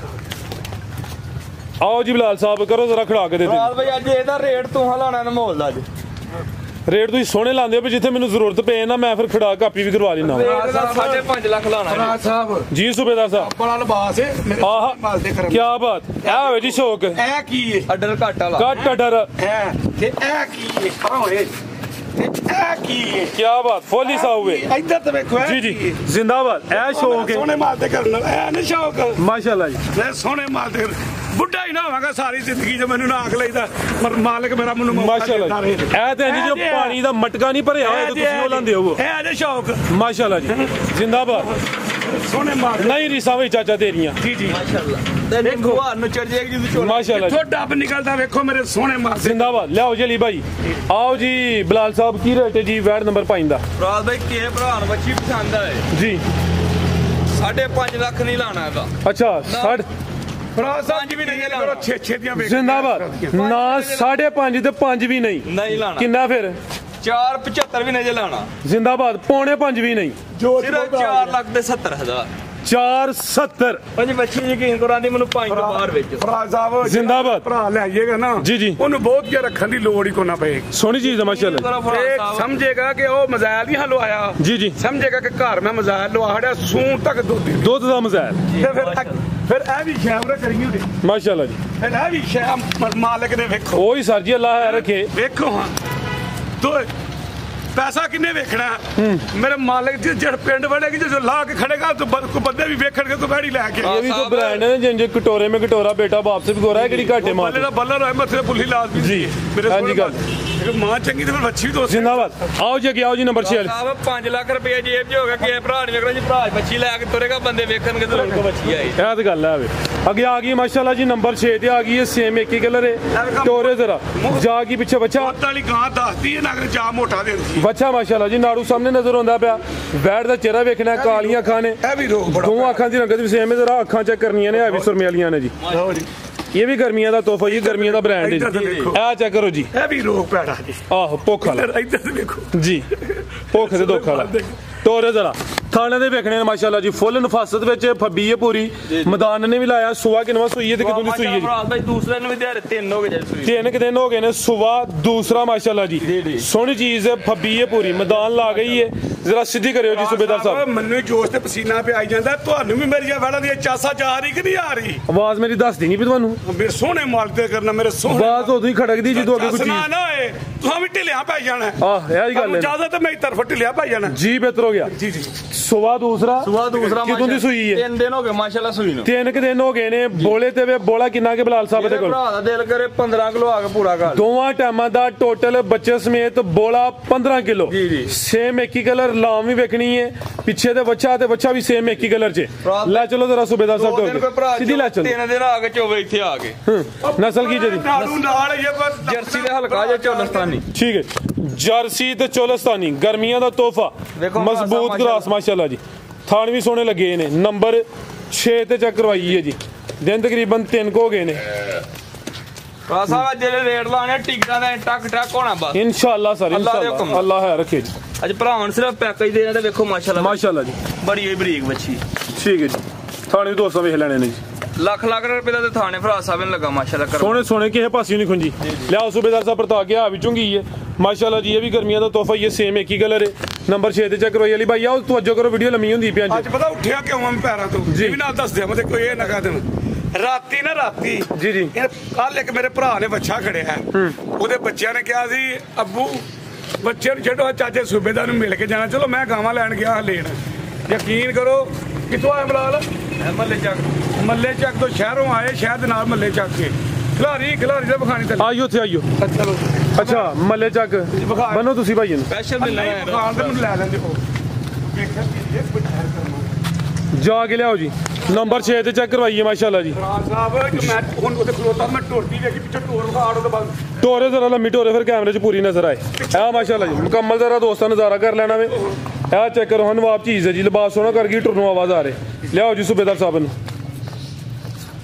आओ जी बिलाल साहब करो जरा खड़ा के दे ਬਿਲਾਲ ਭਾਈ ਅੱਜ ਇਹਦਾ ਰੇਟ ਤੂੰ ਹਲਾਣਾ ਨਾ ਮੋਲ ਦਾ ਅੱਜ रेट तुम सोहने लाते हो जिथे मैंने जरूरत पे ना मैं फिर खड़ा कापी भी करवा लेना 5.5 ਲੱਖ ਲਾਣਾ साहब जी सूबेदार साहब बड़ा लिबास है मेरे माल दे करम क्या बात है जी शौक ए की है ਅਡਰ ਘੱਟ ਵਾਲਾ कट अडर है ते ए की है करो है ते ए की है क्या बात फुल हिस्सा हुए इधर तो देखो जी जी जिंदाबाद ए शौक है सोने माल दे करना ए नहीं शौक माशाल्लाह जी मैं सोने माल दे बुढ़ा ही ना होगा सारी जिंदगी जो मैंने आख लईदा पर मालिक मेरा ਮੈਨੂੰ माशाल्लाह ए ते नहीं जो पानी दा मटका नहीं भरया होया तो तुसी ओ लांदे हो ए जे शौक माशाल्लाह जी जिंदाबाद सोने माल नहीं रिसा वे चाचा तेरियां जी जी ਮਾਸ਼ਾਅੱਲਾ ਤੇ ਦੇਖੋ ਆ ਨੂੰ ਚੜ ਜਾਏਗੀ ਜਿੱਦ ਚੋਲ माशाल्लाह तो डब निकलता देखो मेरे सोने माल जिंदाबाद लियाओ जी अली भाई आओ जी बिलाल साहब की रेट है जी वैट नंबर 5 दा ਰਾਜ ਭਾਈ ਕਿਸੇ ਭਰਾ ਨੂੰ ਬੱਚੀ ਪਸੰਦ ਆਏ जी 5.5 ਲੱਖ ਨਹੀਂ ਲਾਣਾ ਇਹਦਾ अच्छा 60 5 ਵੀ ਨਹੀਂ ਲਾਣਾ 6 ਦੀਆਂ ਵੇਖ जिंदाबाद ना 5.5 ਤੇ 5 ਵੀ ਨਹੀਂ ਨਹੀਂ ਲਾਣਾ ਕਿੰਨਾ ਫਿਰ 4.75 ਵੀ ਨਹੀਂ ਲਾਣਾ जिंदाबाद पौने 5 ਵੀ ਨਹੀਂ ਸਿਰਫ 4 ਲੱਖ ਤੇ 70,000 470 ਪੰਜ ਬੱਚੀ ਯਕੀਨ ਕਰਾਂਦੀ ਮੈਨੂੰ 5 ਤੋਂ ਬਾਹਰ ਵਿੱਚ ਫਰਾਜ਼ ਸਾਹਿਬ जिंदाबाद ਭਰਾ ਲੈ ਆਈਏਗਾ ਨਾ ਜੀ ਜੀ ਉਹਨੂੰ ਬਹੁਤ ਜਿਹਾ ਰੱਖਣ ਦੀ ਲੋੜ ਹੀ ਕੋ ਨਾ ਪਏਗੀ ਸੋਹਣੀ ਚੀਜ਼ ਹੈ ਮਾਸ਼ਾਅੱਲਾ ਇਹ ਸਮਝੇਗਾ ਕਿ ਉਹ ਮਜ਼ਾਇਲ ਨਹੀਂ ਹਲਵਾਇਆ ਜੀ ਜੀ ਸਮਝੇਗਾ ਕਿ ਘਰ ਮੈਂ ਮਜ਼ਾਇਲ ਲਵਾੜਿਆ ਸੂਣ ਤੱਕ ਦੁੱਧ ਦਾ ਮਜ਼ਾਇਲ ਤੇ ਫਿਰ ਇਹ ਵੀ ਸ਼ੈਵਰਾ ਕਰੀਏ ਉਹਦੇ ਮਾਸ਼ਾਅੱਲਾ ਜੀ ਫਿਰ ਇਹ ਵੀ ਸ਼ੈ ਮਾਲਕ ਨੇ ਵੇਖੋ ਉਹੀ ਸਰ ਜੀ ਅੱਲਾਹ ਰੱਖੇ ਵੇਖੋ ਹਾਂ ਦੋ ਪੈਸਾ ਕਿੰਨੇ ਵੇਖਣਾ ਮੇਰੇ ਮਾਲਕ ਜੀ ਜੜ ਪਿੰਡ ਵੜੇਗੀ ਜੋ ਲਾ ਕੇ ਖੜੇਗਾ तो को बंदे भी वेखणगे को गाड़ी लेके ये भी तो ब्रांड है जिंजे कटोरे में कटोरा बेटा बाप से भी गोरा है केड़ी घाटे मार बल्ले दा बल्लर है मथे पुल्ली लाजमी जी मेरे हां जी गल मां चंगी ते बच्ची दोस्त जिंदाबाद आओ जी आओ जी नंबर 6 ਸਾਹਿਬ 5 ਲੱਖ ਰੁਪਏ ਜੇਬ 'ਚ ਹੋ ਗਿਆ ਕਿ ਭਰਾ ਨਹੀਂ ਵੇਖਣਾ ਜੀ ਭਰਾ ਬੱਚੀ ਲੈ ਕੇ ਤੁਰੇਗਾ ਬੰਦੇ ਵੇਖਣਗੇ ਤੇ ਲੋਕ ਬੱਚੀ ਆਈ ਇਹ ਤਾਂ ਗੱਲ ਹੈ ਵੇ ਅੱਗੇ ਆ ਗਈ ਮਾਸ਼ਾਅੱਲਾ ਜੀ ਨੰਬਰ 6 ਤੇ ਆ ਗਈ ਹੈ ਸੇਮ ਇੱਕ ਹੀ ਕਲਰ ਹੈ ਟੋਰੇ ਜ਼ਰਾ ਜਾ ਕੀ ਪਿੱਛੇ ਬੱਚਾ ਵਾਲੀ ਗਾਂ ਦੱਸਦੀ ਹੈ ਨਾ ਅਗਰ ਜਾ ਮੋਟਾ ਦੇਂਦੀ ਬੱਚਾ ਮਾਸ਼ਾਅੱਲਾ ਜੀ ਨਾੜੂ ਸਾਹਮਣੇ ਨਜ਼ਰ ਆਉਂਦਾ ਪਿਆ ਵੈੜ ਦਾ ਚਿਹਰਾ ਵੇਖਣਾ ਕਾਲੀਆਂ ਅੱਖਾਂ ਨੇ ਇਹ ਵੀ ਰੋਗ ਬੜਾ ਦੋ ਅੱਖਾਂ ਦੀ ਰੰਗਤ ਵੀ ਸੇਮ ਹੈ ਜ਼ਰਾ ਅੱਖਾਂ ਚੈੱਕ ਕਰਨੀਆਂ ਨੇ ਇਹ ਵੀ ਸੁਰਮੇ ਵਾਲੀਆਂ ਨੇ ਜੀ ਇਹ ਵੀ ਗਰਮੀਆਂ ਦਾ ਤੋਹਫਾ ਜੀ ਗਰਮੀਆਂ ਦਾ ਬ੍ਰਾਂਡ ਹੈ ਜੀ ਇਹ ਚੈੱਕ ਕਰੋ ਜੀ ਇਹ ਵੀ ਰੋਗ ਪੈੜਾ ਜੀ ਆਹੋ ਭੁੱਖ ਵਾਲਾ ਇੱਧਰ ਵੇਖੋ ਜੀ ਭੁੱਖ ਤੇ ਦੁੱਖ ਵਾਲਾ ਟੋਰੇ ਜ਼ਰਾ ਥਾਣੇ ਦੇ ਵੇਖਣੇ ਨੇ ਮਾਸ਼ਾਅੱਲਾ ਜੀ ਫੁੱਲ ਨਫਾਸਤ ਵਿੱਚ ਫੱਬੀ ਹੈ ਪੂਰੀ ਮੈਦਾਨ ਨੇ ਵੀ ਲਾਇਆ ਸੁਆ ਕਿਨਵਾ ਸੂਈ ਹੈ ਤੇ ਕਿਦੋਂ ਦੀ ਸੂਈ ਹੈ ਜੀ ਭਾਈ ਦੂਸਰੇ ਨੂੰ ਵੀ ਦਿਹਾੜੇ 3 ਹੋ ਗਏ ਜੀ ਸੂਈ 3 ਦਿਨ ਹੋ ਗਏ ਨੇ ਸੁਆ ਦੂਸਰਾ ਮਾਸ਼ਾਅੱਲਾ ਜੀ ਸੋਹਣੀ ਚੀਜ਼ ਹੈ ਫੱਬੀ ਹੈ ਪੂਰੀ ਮੈਦਾਨ ਲਾ ਗਈ ਹੈ ਜ਼ਰਾ ਸਿੱਧੀ ਕਰਿਓ ਜੀ ਸੂਬੇਦਾਰ ਸਾਹਿਬ ਮੈਨੂੰ ਜੋਸ਼ ਤੇ ਪਸੀਨਾ ਪਿਆਈ ਜਾਂਦਾ ਤੁਹਾਨੂੰ ਵੀ ਮੇਰੀਆਂ ਵੜਾਂ ਦੀ ਚਾਸਾ ਜਾ ਰਹੀ ਕਿ ਨਹੀਂ ਆ ਰਹੀ ਆਵਾਜ਼ ਮੇਰੀ ਦੱਸਦੀ ਨਹੀਂ ਵੀ ਤੁਹਾਨੂੰ ਮੇਰੇ ਸੋਹਣੇ ਮਾਲ ਤੇ ਕਰਨਾ ਮੇਰੇ ਸੋਹਣੇ ਆਵਾਜ਼ ਉਦੋਂ ਹੀ ਖੜਕਦੀ ਜਦੋਂ ਅੱਗੇ ਕੋਈ ਨਾ ਚੀਜ਼ ਨਾ ਏ ਤੂੰ ਵੀ ਢਿਲਿਆ ਪੈ ਜਾਣਾ ਆਹ ਇਹ ਗੱਲ ਹੈ ਇਜਾਜ਼ਤ ਹੈ ਮੇਰੀ ਤਰਫ ਢਿਲਿਆ ਪੈ ਜਾਣਾ ਜੀ ਬਿਹਤਰ ਹੋ ਗਿਆ ਜੀ ਜੀ ਸੁਆ ਦੂਸਰਾ ਕਿਦੋਂ ਦੀ ਸੂਈ ਹੈ 3 ਦਿਨ ਹੋ ਗਏ ਮਾਸ਼ਾਅੱਲਾ ਸੂਈ ਨੂੰ 3 ਦਿਨ ਹੋ ਗਏ ਨੇ ਬੋਲੇ ਤੇ ਵੇ ਬੋਲਾ ਕਿੰਨਾ ਕੇ ਬਲਾਲ ਸਾਹਿਬ ਦੇ ਕੋਲ ਭਰਾ ਦਾ ਦਿਲ ਕਰੇ 15 ਕਿਲੋ ਆ ਕੇ ਪੂਰਾ ਕਰ ਦੋਵਾਂ ਟਾਈਮਾਂ ਦਾ ਟੋਟਲ ਬੱਚੇ ਸਮੇਤ ਬੋਲਾ 15 ਕਿਲੋ ਜੀ ਜੀ ਸੇਮ ਇੱਕ ਹੀ ਕਲਰ ਲਾਮ ਵੀ ਵੇਖਣੀ ਹੈ ਪਿੱਛੇ ਤੇ ਬੱਚਾ ਵੀ ਸੇਮ ਇੱਕ ਹੀ ਕਲਰ 'ਚ ਲੈ ਚਲੋ ਜ਼ਰਾ ਸੂਬੇਦਾਰ ਸਾਹਿਬ ਤੋਂ ਸਿੱਧੀ ਲੈ ਚਲੋ 3 ਦਿਨ ਆ ਕੇ ਚੋਵੇ ਇੱਥੇ ਆ ਕੇ ਨਸਲ ਕੀ ਜਦੀ ਨਾੜੂ ਨਾਲ ਇਹ ਬਸ ਜਰਸੀ ਦੇ ਹਲਕਾ ਜਿਹਾ ਚੋਲਸਤਾਨੀ ਠੀਕ ਹੈ ਜਰਸੀ ਤੇ ਚੋਲਸਤਾਨੀ ਗਰਮੀਆਂ ਦਾ ਤੋਹਫਾ ਮਜ਼ਬੂਤ ਗਰਾਸ ਮਾਸ਼ਾਅੱਲਾ ਜੀ ਥਾਣ ਵੀ ਸੋਹਣੇ ਲੱਗੇ ਨੇ ਨੰਬਰ 6 ਤੇ ਚੈੱਕ ਕਰਵਾਈ ਹੈ ਜੀ ਦਿਨ ਤਕਰੀਬਨ 3 ਹੋ ਗਏ ਨੇ ਰਾਸਾ ਜਿਹੜੇ ਰੇਟ ਲਾਣੇ ਟਿਕਟਾਂ ਦਾ ਟਕ ਹੋਣਾ ਬਸ ਇਨਸ਼ਾਅੱਲਾ ਸਰ ਇਨਸ਼ਾਅੱਲਾ ਅੱਲਾਹ ਹੈ ਰੱਖੇ ਜੀ ਅੱਜ ਭਰਾਵਾਂ ਸਿਰਫ ਪੈਕੇਜ ਦੇਣਾ ਤੇ ਵੇਖੋ ਮਾਸ਼ਾਅੱਲਾ ਮਾਸ਼ਾਅੱਲਾ ਜੀ ਬੜੀ ਬਰੀਕ ਬੱਚੀ ਠੀਕ ਹੈ ਜੀ ਥਾਣੇ ਦੋਸਤਾਂ ਵੇਖ ਲੈਣੇ ਨੇ ਜੀ ਲੱਖ ਰੁਪਏ ਦਾ ਤੇ ਥਾਣੇ ਭਰਾ ਸਾਹਿਬ ਨੇ ਲੱਗਾ ਮਾਸ਼ਾਅੱਲਾ ਕਰ ਸੋਹਣੇ ਸੋਹਣੇ ਕਿਸੇ ਪਾਸੇ ਨਹੀਂ ਖੁੰਜੀ ਲਿਆਓ ਸੂਬੇਦਾਰ ਸਾਹਿਬ ਪ੍ਰਤਾਪ ਕੇ ਆ ਵੀ ਚੁੰਗੀ ਹੈ माशाल्लाह जी ये भी गर्मियां दा तोहफा ये सेम एक ही कलर है नंबर 6 ते चेक करवाई अली भाई आओ तवज्जो करो वीडियो लम्मी हुंदी पई ਅੱਜ ਪਤਾ ਉੱਠਿਆ ਕਿਉਂ ਮੈਂ ਪੈਰਾਂ ਤੋਂ ਜੀ ਵੀ ਨਾਲ ਦੱਸ ਦਿਆਂ ਮੈਂ ਕੋਈ ਇਹ ਨਾ ਕਹ ਦੇਣ ਰਾਤੀ ਜੀ ਜੀ ਕੱਲ ਇੱਕ ਮੇਰੇ ਭਰਾ ਨੇ ਬੱਚਾ ਖੜਿਆ ਹੈ ਉਹਦੇ ਬੱਚਿਆਂ ਨੇ ਕਿਹਾ ਸੀ ਅੱਬੂ ਬੱਚੇ ਨੂੰ ਛੱਡੋ ਚਾਚੇ ਸੂਬੇਦਾਰ ਨੂੰ ਮਿਲ ਕੇ ਜਾਣਾ ਚਲੋ ਮੈਂ ਗਾਵਾਂ ਲੈਣ ਗਿਆ ਲੈਣ ਯਕੀਨ ਕਰੋ ਕਿੱਥੋਂ ਆਇਆ ਬਲਾਲ ਮੱਲੇ ਚੱਕ ਤੋਂ ਸ਼ਹਿਰੋਂ ਆਏ ਸ਼ਹਿਰ ਦੇ ਨਾਲ ਮੱਲੇ ਚੱਕ ਕੇ ਖਿਲਾਰੀ ਦਾ ਬਖਾਣੀ ਤੇ ਆਇਓ ਥੇ ਆਇਓ ਚਲੋ ਅੱਛਾ ਮੱਲੇ ਚੱਕ ਬਨੋ ਤੁਸੀਂ ਭਾਈ ਨੂੰ ਸਪੈਸ਼ਲ ਮਿਲਣਾ ਹੈ ਬਖਾਣ ਤੇ ਮੈਨੂੰ ਲੈ ਲੈਂਦੇ ਹੋ ਜਾ ਕੇ ਲਿਆਓ ਜੀ ਨੰਬਰ 6 ਤੇ ਚੈੱਕ ਕਰਵਾਈਏ ਮਾਸ਼ਾਅੱਲਾ ਜੀ ਸਾਹਿਬ ਮੈਂ ਹੁਣ ਉਹਦੇ ਖਲੋਤਾ ਮੈਂ ਟੋਰਦੀ ਵੇਖੀ ਪਿੱਛੇ ਟੋਰ ਵਿਖਾੜ ਉਹਦੇ ਬਾਅਦ ਟੋਰੇ ਜ਼ਰਾ ਲੰਮੀ ਟੋਰੇ ਫਿਰ ਕੈਮਰੇ 'ਚ ਪੂਰੀ ਨਜ਼ਰ ਆਏ ਆ ਮਾਸ਼ਾਅੱਲਾ ਜੀ ਮੁਕੰਮਲ ਜ਼ਰਾ ਦੋਸਤਾਂ ਨਜ਼ਾਰਾ ਕਰ ਲੈਣਾ ਵੇ ਆ ਚੈੱਕ ਕਰੋ ਨਵਾਬ ਚੀਜ਼ ਹੈ ਜੀ ਲਿਬਾਸ ਸੋਹਣਾ ਕਰ ਗਈ ਟੁਰਨੋਂ ਆਵਾਜ਼ ਆ ਰਹੇ ਲਿਆਓ ਜੀ ਸੂਬੇਦਾਰ ਸਾਹਿਬ ਨੂੰ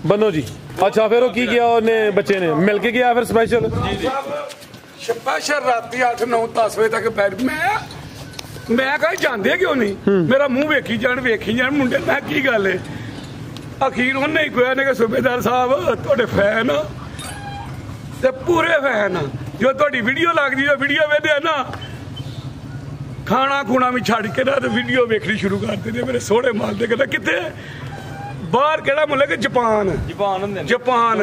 ਬੰਨੋ ਜੀ ਅੱਛਾ ਫਿਰ ਉਹ ਕੀ ਗਿਆ ਉਹਨੇ ਬੱਚੇ ਨੇ ਮਿਲ ਕੇ ਗਿਆ ਫਿਰ ਸਪੈਸ਼ਲ ਸਪੈਸ਼ਲ ਰਾਤੀ 8-9-10 ਵਜੇ ਤੱਕ ਬੈਠ ਮੈਂ ਕਹਾਂ ਜਾਂਦੇ ਕਿਉਂ ਨਹੀਂ ਮੇਰਾ ਮੂੰਹ ਵੇਖੀ ਜਾਣ ਮੁੰਡੇ ਮੈਂ ਕੀ ਗੱਲ ਏ ਅਖੀਰ ਉਹਨੇ ਹੀ ਕਿਹਾ ਨੇ ਕਿ ਸੂਬੇਦਾਰ ਸਾਹਿਬ ਤੁਹਾਡੇ ਫੈਨ ਤੇ ਪੂਰੇ ਫੈਨ ਜੋ ਤੁਹਾਡੀ ਵੀਡੀਓ ਲੱਗਦੀ ਹੈ ਵੀਡੀਓ ਵੇਖਦੇ ਆ ਨਾ ਖਾਣਾ ਖੂਣਾ ਵੀ ਛੱਡ ਕੇ ਨਾ ਤੇ ਵੀਡੀਓ ਵੇਖਣੀ ਸ਼ੁਰੂ ਕਰਦੇ ਨੇ ਮੇਰੇ ਸੋਹਣੇ ਮਾਲ ਦੇ ਕਹਿੰਦਾ ਕਿੱਥੇ ਬਾਹਰ ਕਿਹੜਾ ਮੁਲਕ ਜਪਾਨ ਹੁੰਦੇ ਜਪਾਨ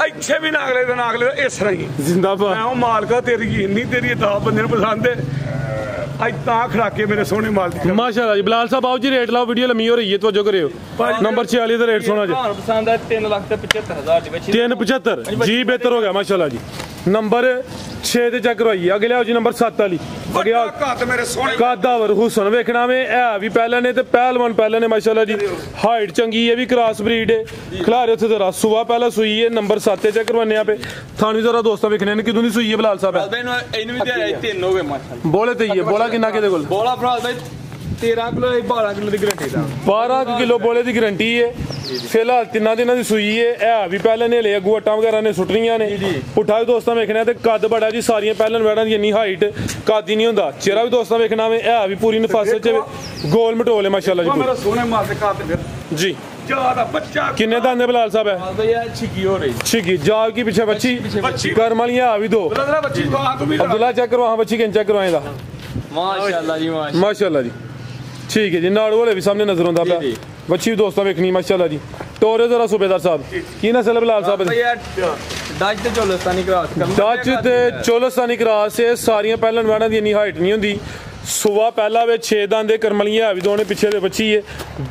ਇੱਥੇ ਵੀ ਨਾਗਲੇ ਦਾ ਇਸ ਤਰ੍ਹਾਂ ਹੀ ਜ਼ਿੰਦਾਬਾਦ ਮੈਂ ਉਹ ਮਾਲਕਾ ਤੇਰੀ ਇੰਨੀ ਤੇਰੀ ਦਾ ਬੰਦੇ ਨੂੰ ਪਸੰਦ ਹੈ ਅੱਜ ਤਾਂ ਖੜਾਕੇ ਮੇਰੇ ਸੋਹਣੇ ਮਾਲ ਦੀ ਮਾਸ਼ਾਅੱਲਾ ਜੀ ਬਲਾਲ ਸਾਹਿਬ ਆਓ ਜੀ ਰੇਟ ਲਾਓ ਵੀਡੀਓ ਲੰਮੀ ਹੋ ਰਹੀ ਹੈ ਤਵੱਜੋ ਕਰਿਓ ਨੰਬਰ 46 ਦਾ ਰੇਟ ਸੋਹਣਾ ਜੀ ਪਸੰਦ ਹੈ 3,75,000 ਦੀ ਵਿੱਚ 375 ਜੀ ਬਿਹਤਰ ਹੋ ਗਿਆ ਮਾਸ਼ਾਅੱਲਾ ਜੀ ਨੰਬਰ 6 ਤੇ ਚੈੱਕ ਕਰਵਾਈਏ ਅੱਗੇ ਲਿਆਓ ਜੀ ਨੰਬਰ 7 ਵਾਲੀ ਅੱਗੇ ਆ ਕੱਦ ਮੇਰੇ ਸੋਹਣੇ ਕਾਦਾਵਰ ਹੁਸਨ ਵੇਖਣਾ ਵੇ ਇਹ ਵੀ ਪਹਿਲਾਂ ਨੇ ਤੇ ਪਹਿਲਵਾਨ ਪਹਿਲਾਂ ਨੇ ਮਾਸ਼ਾਅੱਲਾ ਜੀ ਹਾਈਟ ਚੰਗੀ ਹੈ ਵੀ ਕ੍ਰਾਸ ਬਰੀਡ ਹੈ ਖਿਲਾਰੇ ਉੱਥੇ ਜ਼ਰਾ ਸੁਆ ਪਹਿਲਾਂ ਸੂਈ ਹੈ ਨੰਬਰ 7 ਤੇ ਚੈੱਕ ਕਰਵਾਨੇ ਆ ਪੇ ਥਾਣੀ ਜ਼ਰਾ ਦੋਸਤਾਂ ਵੇਖਣੇ ਨੇ ਕਿਦੋਂ ਦੀ ਸੂਈ ਹੈ ਬਲਾਲ ਸਾਹਿਬ ਇਹਨੂੰ ਵੀ ਤੇ 3 ਹੋ ਗਏ ਮਾਸ਼ਾਅੱਲਾ ਬੋਲੇ ਤੇ ਹੀ ਹੈ ਬੋਲਾ ਕਿੰਨਾ ਕਿਹਦੇ ਕੋਲ ਬੋਲਾ ਭਰਾ ਬਾਈ 13 ਕਿਲੋ 12 ਕਿਲੋ ਦੀ ਗਰੰਟੀ ਦਾ 12 ਕਿਲੋ ਬੋਲੇ ਦੀ ਗਰੰਟੀ ਹੈ ਫਿਲਹਾਲ ਤਿੰਨਾਂ ਦਿਨਾਂ ਦੀ ਸੂਈ ਹੈ ਇਹ ਵੀ ਪਹਿਲਾਂ ਨੇ ਲਿਆ ਗੂਟਾਂ ਵਗੈਰਾ ਨੇ ਸੁੱਟਣੀਆਂ ਨੇ ਪੁੱਠਾ ਵੀ ਦੋਸਤਾਂ ਵੇਖਣਾ ਤੇ ਕੱਦ ਬੜਾ ਜੀ ਸਾਰੀਆਂ ਪਹਿਲਾਂ ਵੜਾਂ ਦੀ ਇੰਨੀ ਹਾਈਟ ਕੱਦ ਹੀ ਨਹੀਂ ਹੁੰਦਾ ਚਿਹਰਾ ਵੀ ਦੋਸਤਾਂ ਵੇਖਣਾ ਵੇ ਇਹ ਵੀ ਪੂਰੀ ਨਫਾਸਤ ਚ ਗੋਲ ਮਟੋਲੇ ਮਾਸ਼ਾਅੱਲਾ ਜੀ ਮੇਰਾ ਸੋਹਣੇ ਮਾਲ ਦੇ ਕੱਦ ਫਿਰ ਜੀ ਜਿਆਦਾ ਬੱਚਾ ਕਿੰਨੇ ਦੰਦ ਦੇ ਬਲਾਲ ਸਾਹਿਬ ਹੈ ਬਈ ਇਹ ਛਿੱਕੀ ਹੋ ਰਹੀ ਛਿੱਕੀ ਜਾ ਕੀ ਪਿੱਛੇ ਬੱਚੀ ਕਰਮ ਵਾਲੀਆਂ ਆ ਵੀ ਦੋ ਬੱਚੀ ਤੂੰ ਵੀ ਅਬਦੁੱਲਾ ਚੈੱਕ ਕਰਵਾ ਬੱਚੀ ਕਿੰਨ ਚੈੱਕ ਕਰਵਾਏ ਦਾ ਮਾਸ਼ਾਅੱਲਾ ਜੀ ਮਾਸ਼ਾਅੱਲਾ ਜੀ ਠੀਕ ਹੈ ਜੀ ਨਾਲ ਵਾਲੇ ਵੀ ਸਾਹਮਣੇ ਨਜ਼ਰ ਆਉਂਦਾ ਪਿਆ ਬੱਚੀ ਵੀ ਦੋਸਤਾਂ ਵੇਖਣੀ ਮਾਸ਼ਾਅੱਲਾ ਜੀ ਟੋਰੇ ਜ਼ਰਾ ਸੂਬੇਦਾਰ ਸਾਹਿਬ ਕੀ ਨਸਲ ਬਲਾਲ ਸਾਹਿਬ ਡੱਚ ਤੇ ਚੋਲਸਤਾਨੀ ਕ੍ਰਾਸ ਡੱਚ ਤੇ ਚੋਲਸਤਾਨੀ ਕ੍ਰਾਸ ਇਹ ਸਾਰੀਆਂ ਪਹਿਲਾਂ ਵੜਾਂ ਦੀ ਇੰਨੀ ਹਾਈਟ ਨਹੀਂ ਹੁੰਦੀ ਸੁਬਾ ਪਹਿਲਾ ਵੇ 6 ਦੰਦ ਦੇ ਕਰਮਲੀਆਂ ਵੀ ਦੋਨੇ ਪਿੱਛੇ ਦੇ ਬੱਚੀ ਹੈ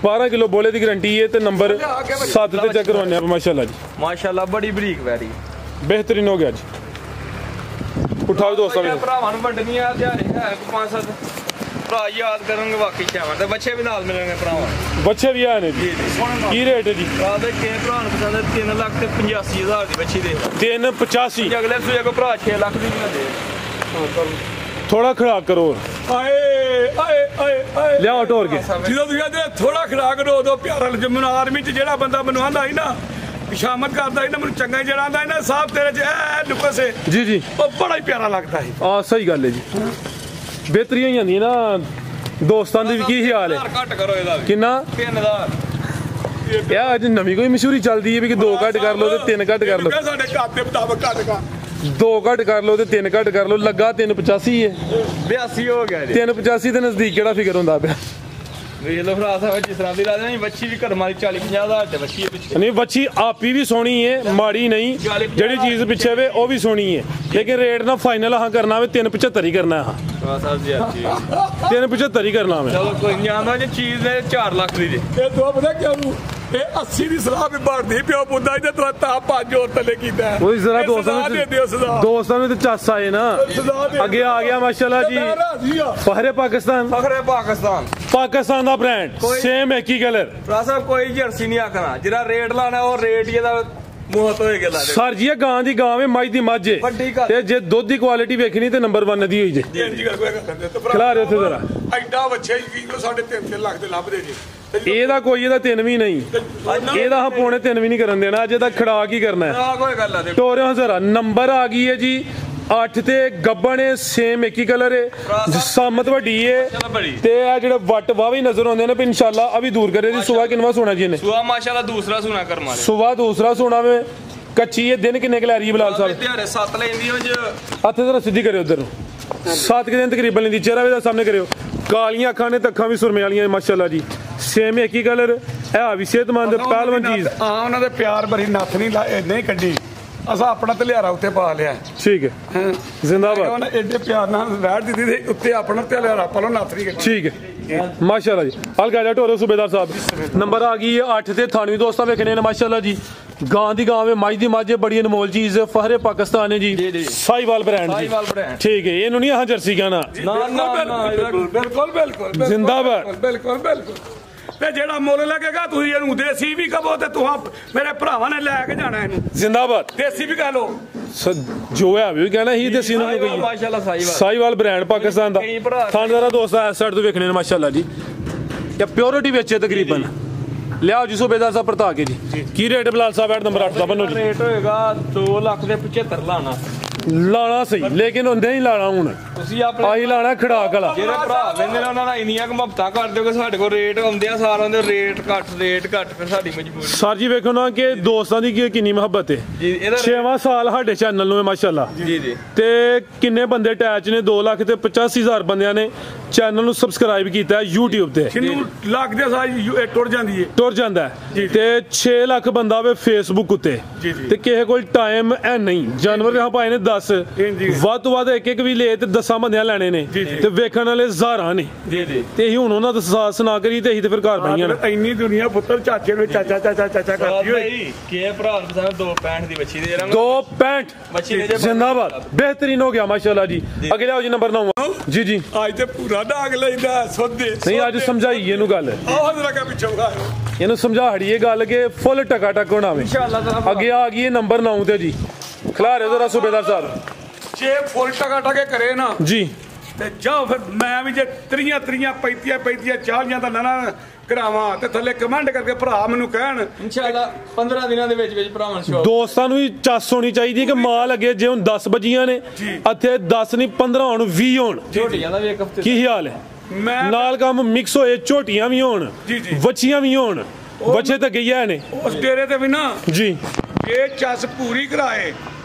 12 ਕਿਲੋ ਬੋਲੇ ਦੀ ਗਰੰਟੀ ਹੈ ਤੇ ਨੰਬਰ 7 ਤੇ ਚੈੱਕ ਕਰਵਾਉਂਦੇ ਆ ਮਾਸ਼ਾਅੱਲਾ ਜੀ ਮਾਸ਼ਾਅੱਲਾ ਬੜੀ ਬਰੀਕ ਵੈਰੀ ਬਿਹਤਰੀਨ ਹੋ ਗਿਆ ਜੀ ਉਠਾਓ ਦੋਸਤਾਂ ਵੇਖ ਭਰਾਵਾਂ ਨੂੰ ਵੰਡਣੀ ਆ ਦਿਹਾੜੀ ਹੈ 5-7 ਭਰਾ ਯਾਦ ਕਰਨਗੇ ਵਾਕਈ ਚਾਵਾਂ ਤੇ ਬੱਚੇ ਵੀ ਨਾਲ ਮਿਲਣਗੇ ਭਰਾਵਾਂ ਬੱਚੇ ਵੀ ਆਏ ਨੇ ਜੀ ਕੀ ਰੇਟ ਹੈ ਜੀ ਭਰਾ ਦੇ ਕੇ ਭਰਾ ਨੂੰ ਪਸੰਦ 3,85,000 ਦੀ ਬੱਚੀ ਦੇ 385 ਅਗਲੇ ਸੂਏ ਕੋ ਭਰਾ 6 ਲੱਖ ਦੀ ਵੀ ਦੇ ਥੋੜਾ ਖੜਾ ਕਰੋ ਆਏ ਲਿਆਓ ਟੋਰ ਕੇ ਜਦੋਂ ਤੁਸੀਂ ਕਹਿੰਦੇ ਥੋੜਾ ਖਰਾਕ ਦੋ ਉਦੋਂ ਪਿਆਰਾ ਜਮਨ ਆਰਮੀ ਚ ਜਿਹੜਾ ਬੰਦਾ ਮੈਨੂੰ ਆਂਦਾ ਸੀ ਨਾ ਸ਼ਾਮਤ ਕਰਦਾ ਸੀ ਨਾ ਮੈਨੂੰ ਚੰਗਾ ਜਿਹੜਾ ਆਂਦਾ ਸੀ ਨਾ ਸਾਹਿਬ ਤੇਰੇ ਚ ਲੁਕੋ ਸੇ ਜੀ ਜੀ ਉਹ ਬੜਾ ਹੀ ਪਿਆਰਾ ਲੱਗਦਾ ਸੀ ਆ ਸਹੀ ਗੱਲ ਹੈ ਜੀ ਬਿਹਤਰੀ ਹੋ ਜਾਂਦੀ ਹੈ ਨਾ ਦੋਸਤਾਂ ਦੀ ਵੀ ਕੀ ਹਾਲ ਹੈ ਘੱਟ ਕਰੋ ਇਹਦਾ ਕਿੰਨਾ 3000 ਇਹ ਅੱਜ ਨਵੀਂ ਕੋਈ ਮਸ਼ਹੂਰੀ ਚੱਲਦੀ ਹੈ ਵੀ ਕਿ 2 ਘੱਟ ਕਰ ਲਓ ਤੇ 3 ਘੱਟ ਕਰ ਲਓ ਸਾਡੇ ਘਰ ਦੇ ਮੁਤਾਬਕ ਘੱਟ ਕਰ 2 ਘੱਟ ਕਰ ਲਓ ਤੇ 3 ਘੱਟ ਕਰ ਲਓ ਲੱਗਾ 385 ਹੈ 82 ਹੋ ਗਿਆ ਜੀ 385 ਦੇ ਨਜ਼ਦੀਕ ਕਿਹੜਾ ਫਿਗਰ ਹੁੰਦਾ ਪਿਆ ਵੇਖ ਲੋ ਭਰਾ ਸਾਹਿਬ ਜਿਸ ਤਰ੍ਹਾਂ ਦੀ ਰਾਜਾ ਨਹੀਂ ਬੱਚੀ ਵੀ ਕਰਮਾਂ ਦੀ 40-50,000 ਤੇ ਬੱਚੀ ਹੈ ਪਿੱਛੇ ਨਹੀਂ ਬੱਚੀ ਆਪੀ ਵੀ ਸੋਹਣੀ ਹੈ ਮਾੜੀ ਨਹੀਂ ਜਿਹੜੀ ਚੀਜ਼ ਪਿੱਛੇ ਵੇ ਉਹ ਵੀ ਸੋਹਣੀ ਹੈ ਲੇਕਿਨ ਰੇਟ ਨਾ ਫਾਈਨਲ ਹਾਂ ਕਰਨਾ ਵੇ 375 ਹੀ ਕਰਨਾ ਹਾਂ ਭਰਾ ਸਾਹਿਬ ਜੀ 375 ਹੀ ਕਰਨਾ ਵੇ ਚਲੋ ਕੋਈ ਨਹੀਂ ਆਂਦਾ ਜੇ ਚੀਜ਼ ਦੇ 4 ਲੱਖ ਦੀ ਜੇ ਇਹ ਦੋ ਪਤਾ ਕਿਉਂ ਇਹ 80 ਦੀ ਸਲਾਹ ਵੀ ਬਣਦੀ ਪਿਓ ਪੁੱਦਾ ਇਹਦੇ ਤਾਂ 5 ਹੋਰ ਥੱਲੇ ਕੀਤਾ ਉਹ ਜ਼ਰਾ ਦੋਸਤਾਂ ਨੂੰ ਤੇ ਚੱਸ ਆਏ ਨਾ ਅੱਗੇ ਆ ਗਿਆ ਮਾਸ਼ਾਅੱਲਾ ਜੀ ਫਖਰੇ ਪਾਕਿਸਤਾਨ ਪਾਕਿਸਤਾਨ ਦਾ ਬ੍ਰਾਂਡ ਸੇਮ ਇੱਕ ਹੀ ਕਲਰ ਭਰਾ ਸਾਹਿਬ ਕੋਈ ਜਰਸੀ ਨਹੀਂ ਆਖਣਾ ਜਿਹੜਾ ਰੇਟ ਲਾਣਾ ਉਹ ਰੇਟ ਇਹਦਾ ਮੋਹਤ ਹੋਏਗਾ ਲਾ ਦੇ ਸਰ ਜੀ ਇਹ ਗਾਂ ਦੀ ਗਾਂ ਵੇ ਮੱਝ ਦੀ ਮੱਝ ਹੈ ਤੇ ਜੇ ਦੁੱਧ ਦੀ ਕੁਆਲਿਟੀ ਵੇਖਣੀ ਤੇ ਨੰਬਰ 1 ਦੀ ਹੋਈ ਜੇ ਖਿਲਾ ਰਹੇ ਉੱਥੇ ਜ਼ਰਾ ਐਡਾ ਬੱਚੇ ਕੀ 3.5 ਲੱਖ ਦੇ ਲੱਭਦੇ ਜੀ ਇਹਦਾ ਕੋਈ ਇਹਦਾ 3 ਵੀ ਨਹੀਂ ਇਹਦਾ ਹਾਂ ਪੌਣੇ 3 ਵੀ ਨਹੀਂ ਕਰਨ ਦੇਣਾ ਅੱਜ ਇਹਦਾ ਖੜਾ ਕੀ ਕਰਨਾ ਹੈ ਕੋਈ ਗੱਲ ਆ ਟੋਰਿਓ ਜ਼ਰਾ ਨੰਬਰ ਆ ਗਈ ਹੈ ਜੀ 8 ਤੇ ਗੱਬਣ ਹੈ ਸੇਮ ਇੱਕ ਹੀ ਕਲਰ ਹੈ ਜਸਾਮਤ ਵੱਡੀ ਹੈ ਤੇ ਇਹ ਜਿਹੜੇ ਵੱਟ ਵਾਵੇ ਨਜ਼ਰ ਆਉਂਦੇ ਨੇ ਵੀ ਇਨਸ਼ਾਅੱਲਾ ਆ ਵੀ ਦੂਰ ਕਰੇ ਦੀ ਸੁਬਾ ਕਿੰਨਵਾ ਸੋਣਾ ਜੀ ਨੇ ਸੁਬਾ ਮਾਸ਼ਾਅੱਲਾ ਦੂਸਰਾ ਸੋਨਾ ਕਰਮਾ ਸੁਬਾ ਦੂਸਰਾ ਸੋਣਾ में ਕੱਚੀ ਹੈ ਦਿਨ ਕਿੰਨੇ ਕੁ ਲੈ ਰਹੀ ਹੈ ਬਲਾਲ ਸਾਹਿਬ ਦਿਹਾੜੇ 7 ਲੈਂਦੀ ਹੋ ਜ ਹੱਥ ਜ਼ਰਾ ਸਿੱਧੀ ਕਰਿਓ ਉਧਰ ਨੂੰ 7 ਦਿਨ ਤਕਰੀਬਨ ਲੈਂਦੀ ਚਿਹਰਾ ਵੀ ਦਾ ਸਾਹਮਣੇ ਕਰਿਓ ਕਾਲੀਆਂ ਅੱਖਾਂ ਨੇ ਅੱਖਾਂ ਵੀ ਸੁਰਮੇ ਵਾਲੀਆਂ ਮਾਸ਼ਾਅੱਲਾ ਜੀ ਸੇਮ ਇੱਕ ਹੀ ਕਲਰ ਇਹ ਵੀ ਸਿਹਤਮੰਦ ਪਹਿਲਵਾਨ ਚੀਜ਼ ਆ ਉਹਨਾਂ ਦੇ ਪਿਆਰ ਭਰੀ ਨੱਥ ਨਹੀਂ ਕੱਢੀ ਅਸਾਂ ਆਪਣਾ ਧਲਿਆਰਾ ਉੱਤੇ ਪਾ ਲਿਆ ਠੀਕ ਹੈ ਜ਼ਿੰਦਾਬਾਦ ਉਹਨਾਂ ਐਡੇ ਪਿਆਰ ਨਾਲ ਵੈਟ ਦਿੱਤੀ ਤੇ ਉੱਤੇ ਆਪਣਾ ਧਲਿਆਰਾ ਪਾ ਲੋ ਨੱਥ ਨਹੀਂ ਕੱਢੀ ਠੀਕ ਹੈ ਮਾਸ਼ਾਅੱਲਾ ਜੀ ਹਲਕਾ ਢੋਰੋ ਸੂਬੇਦਾਰ ਸਾਹਿਬ ਨੰਬਰ ਆ ਗਈ 8 ਤੇ 98 ਦੋਸਤਾਂ ਵੇਖਣੇ ਨੇ ਮਾਸ਼ਾਅੱਲਾ ਜੀ गां दी गां में मज दी मज बड़ी अनमोल चीज फहरे पाकिस्तान है जी साहिवाल ब्रांड ठीक है ये नहीं यहाँ जर्सी कहना बिल्कुल बिल्कुल जिंदाबाद बिल्कुल बिल्कुल ਤੇ ਜਿਹੜਾ ਮੁੱਲ ਲੱਗੇਗਾ ਤੁਸੀਂ ਇਹਨੂੰ ਦੇਸੀ ਵੀ ਕਹੋ ਤੇ ਤੁਹਾਂ ਮੇਰੇ ਭਰਾਵਾਂ ਨੇ ਲੈ ਕੇ ਜਾਣਾ ਇਹਨੂੰ जिंदाबाद ਦੇਸੀ ਵੀ ਕਹ ਲੋ जो है भी कहना ही देसी ना कोई माशाल्लाह साहिवाल ब्रांड पाकिस्तान दा थानेदार दोस्त इस साइड तो देखने ने माशाल्लाह जी या प्योरिटी विच है तकरीबन लियाओ जी सूबेदार साहब परता के जी की रेट बलाल साहब नंबर 8 दा बनो जी रेट होएगा 2,75,000 लाना ਲਾਣਾ ਸਹੀ ਲੇਕਿਨ ਹੁੰਦੇ ਨਹੀਂ ਲਾਣਾ ਹੁਣ ਤੁਸੀਂ ਆਪਣੇ ਆਹੀ ਲਾਣਾ ਖੜਾਕ ਵਾਲਾ ਜਿਹੜੇ ਭਰਾ ਲੈਂਦੇ ਨੇ ਉਹਨਾਂ ਦਾ ਇੰਨੀਆਂ ਕਮਹਬਤਾਂ ਕਰ ਦਿਓ ਕਿ ਸਾਡੇ ਕੋਲ ਰੇਟ ਆਉਂਦੇ ਆ ਸਾਰਿਆਂ ਦੇ ਰੇਟ ਘੱਟ ਫਿਰ ਸਾਡੀ ਮਜਬੂਰੀ ਸਰ ਜੀ ਵੇਖੋ ਨਾ ਕਿ ਦੋਸਤਾਂ ਦੀ ਕਿੰਨੀ ਮੁਹੱਬਤ ਹੈ ਜੀ ਇਹਦਾ 6ਵਾਂ ਸਾਲ ਸਾਡੇ ਚੈਨਲ ਨੂੰ ਹੈ ਮਾਸ਼ਾਅੱਲਾ ਜੀ ਜੀ ਤੇ ਕਿੰਨੇ ਬੰਦੇ ਅਟੈਚ ਨੇ 2,85,000 ਬੰਦਿਆਂ ਨੇ ਚੈਨਲ ਨੂੰ ਸਬਸਕ੍ਰਾਈਬ ਕੀਤਾ YouTube ਤੇ ਕਿੰਨੂੰ ਲੱਗਦੇ ਸਾਈ ਟੁਰ ਜਾਂਦੀ ਹੈ ਟੁਰ ਜਾਂਦਾ ਤੇ 6 ਲੱਖ ਬੰਦਾ ਵੇ Facebook ਉੱਤੇ ਤੇ ਕਿਸੇ ਕੋਲ ਟਾਈਮ ਐ ਨਹੀਂ ਜਾਨਵਰ यहाँ ਪਾਏ ਨੇ 10 ਵੱਧ ਤੋਂ ਵੱਧ ਇੱਕ ਵੀ ਲੈ ਤੇ 10 ਬੰਦਿਆਂ ਲੈਣੇ ਨੇ ਤੇ ਵੇਖਣ ਵਾਲੇ ਹਜ਼ਾਰਾਂ ਨੇ ਤੇ ਅਸੀਂ ਹੁਣ ਉਹਨਾਂ ਦਾ ਸਾਥ ਨਾ ਕਰੀ ਤੇ ਅਸੀਂ ਤੇ ਫਿਰ ਘਰ ਬਈਆਂ ਨੇ ਇੰਨੀ ਦੁਨੀਆ ਪੁੱਤਰ ਚਾਚੇ ਨੂੰ ਚਾਚਾ ਕਰਦੀ ਹੋਈ ਕੀ ਭਰਾ ਨੂੰ 265 ਦੀ ਬੱਚੀ ਦੇ 265 ਬੱਚੀ ਦੇ जिंदाबाद बेहतरीन हो गया माशाल्लाह जी अगले आओ जी नंबर 9 जी जी ਅੱਜ ਤੇ ਪੂਰਾ ਡਾਗ ਲੈਂਦਾ ਸੋਦੇ नहीं आज समझाइए ਇਹਨੂੰ ਗੱਲ ਆਹ ਜਰਾ ਕਾ ਪਿੱਛੇ ਉਗਾ ਇਹਨੂੰ ਸਮਝਾ ਹੜੀਏ ਗੱਲ ਕਿ ਫੁੱਲ ਟਕਾ ਟਕ ਹੋਣਾ ਵੇ इंशाल्लाह ਅੱਗੇ ਆ ਗਈ ਨੰਬਰ 9 ਤੇ ਜੀ ਖਿਲਾਰੇ ਜ਼ਰਾ ਸੂਬੇਦਾਰ ਸਾਹਿਬ ਜੇ ਫੁੱਲ ਟਕਾ ਟਕੇ ਕਰੇ ਨਾ ਜੀ ਤੇ ਜਾਓ ਫਿਰ ਮੈਂ ਵੀ ਜੇ 35 40 ਦਾ ਨਾ ਕਰਾਵਾਂ ਤੇ ਥੱਲੇ ਕਮੈਂਟ ਕਰਕੇ ਭਰਾ ਮੈਨੂੰ ਕਹਿਣ इंशाल्लाह 15 ਦਿਨਾਂ ਦੇ ਵਿੱਚ ਭਰਾਵਾਂ ਸ਼ੋ ਦੋਸਤਾਂ ਨੂੰ ਵੀ ਚੱਸ ਹੋਣੀ ਚਾਹੀਦੀ ਹੈ ਕਿ ਮਾਲ ਅੱਗੇ ਜੇ ਹੁਣ 10 ਵਜੀਆਂ ਨੇ ਇੱਥੇ 10 ਨਹੀਂ 15 ਹੋਣ 20 ਹੋਣ ਝੋਟੀਆਂ ਦਾ ਵੀ ਇੱਕ ਹਫਤੇ ਕੀ ਹਾਲ ਹੈ ਮੈਂ ਨਾਲ ਕੰਮ ਮਿਕਸ ਹੋਏ ਝੋਟੀਆਂ ਵੀ ਹੋਣ ਵੱਛੀਆਂ ਵੀ ਹੋਣ ਬੱਚੇ ਤਾਂ ਗਈਆਂ ਨੇ ਉਸ ਡੇਰੇ ਤੇ ਵੀ ਨਾ ਜੀ ਇਹ ਚੱਸ ਪੂਰੀ ਕਰਾਏ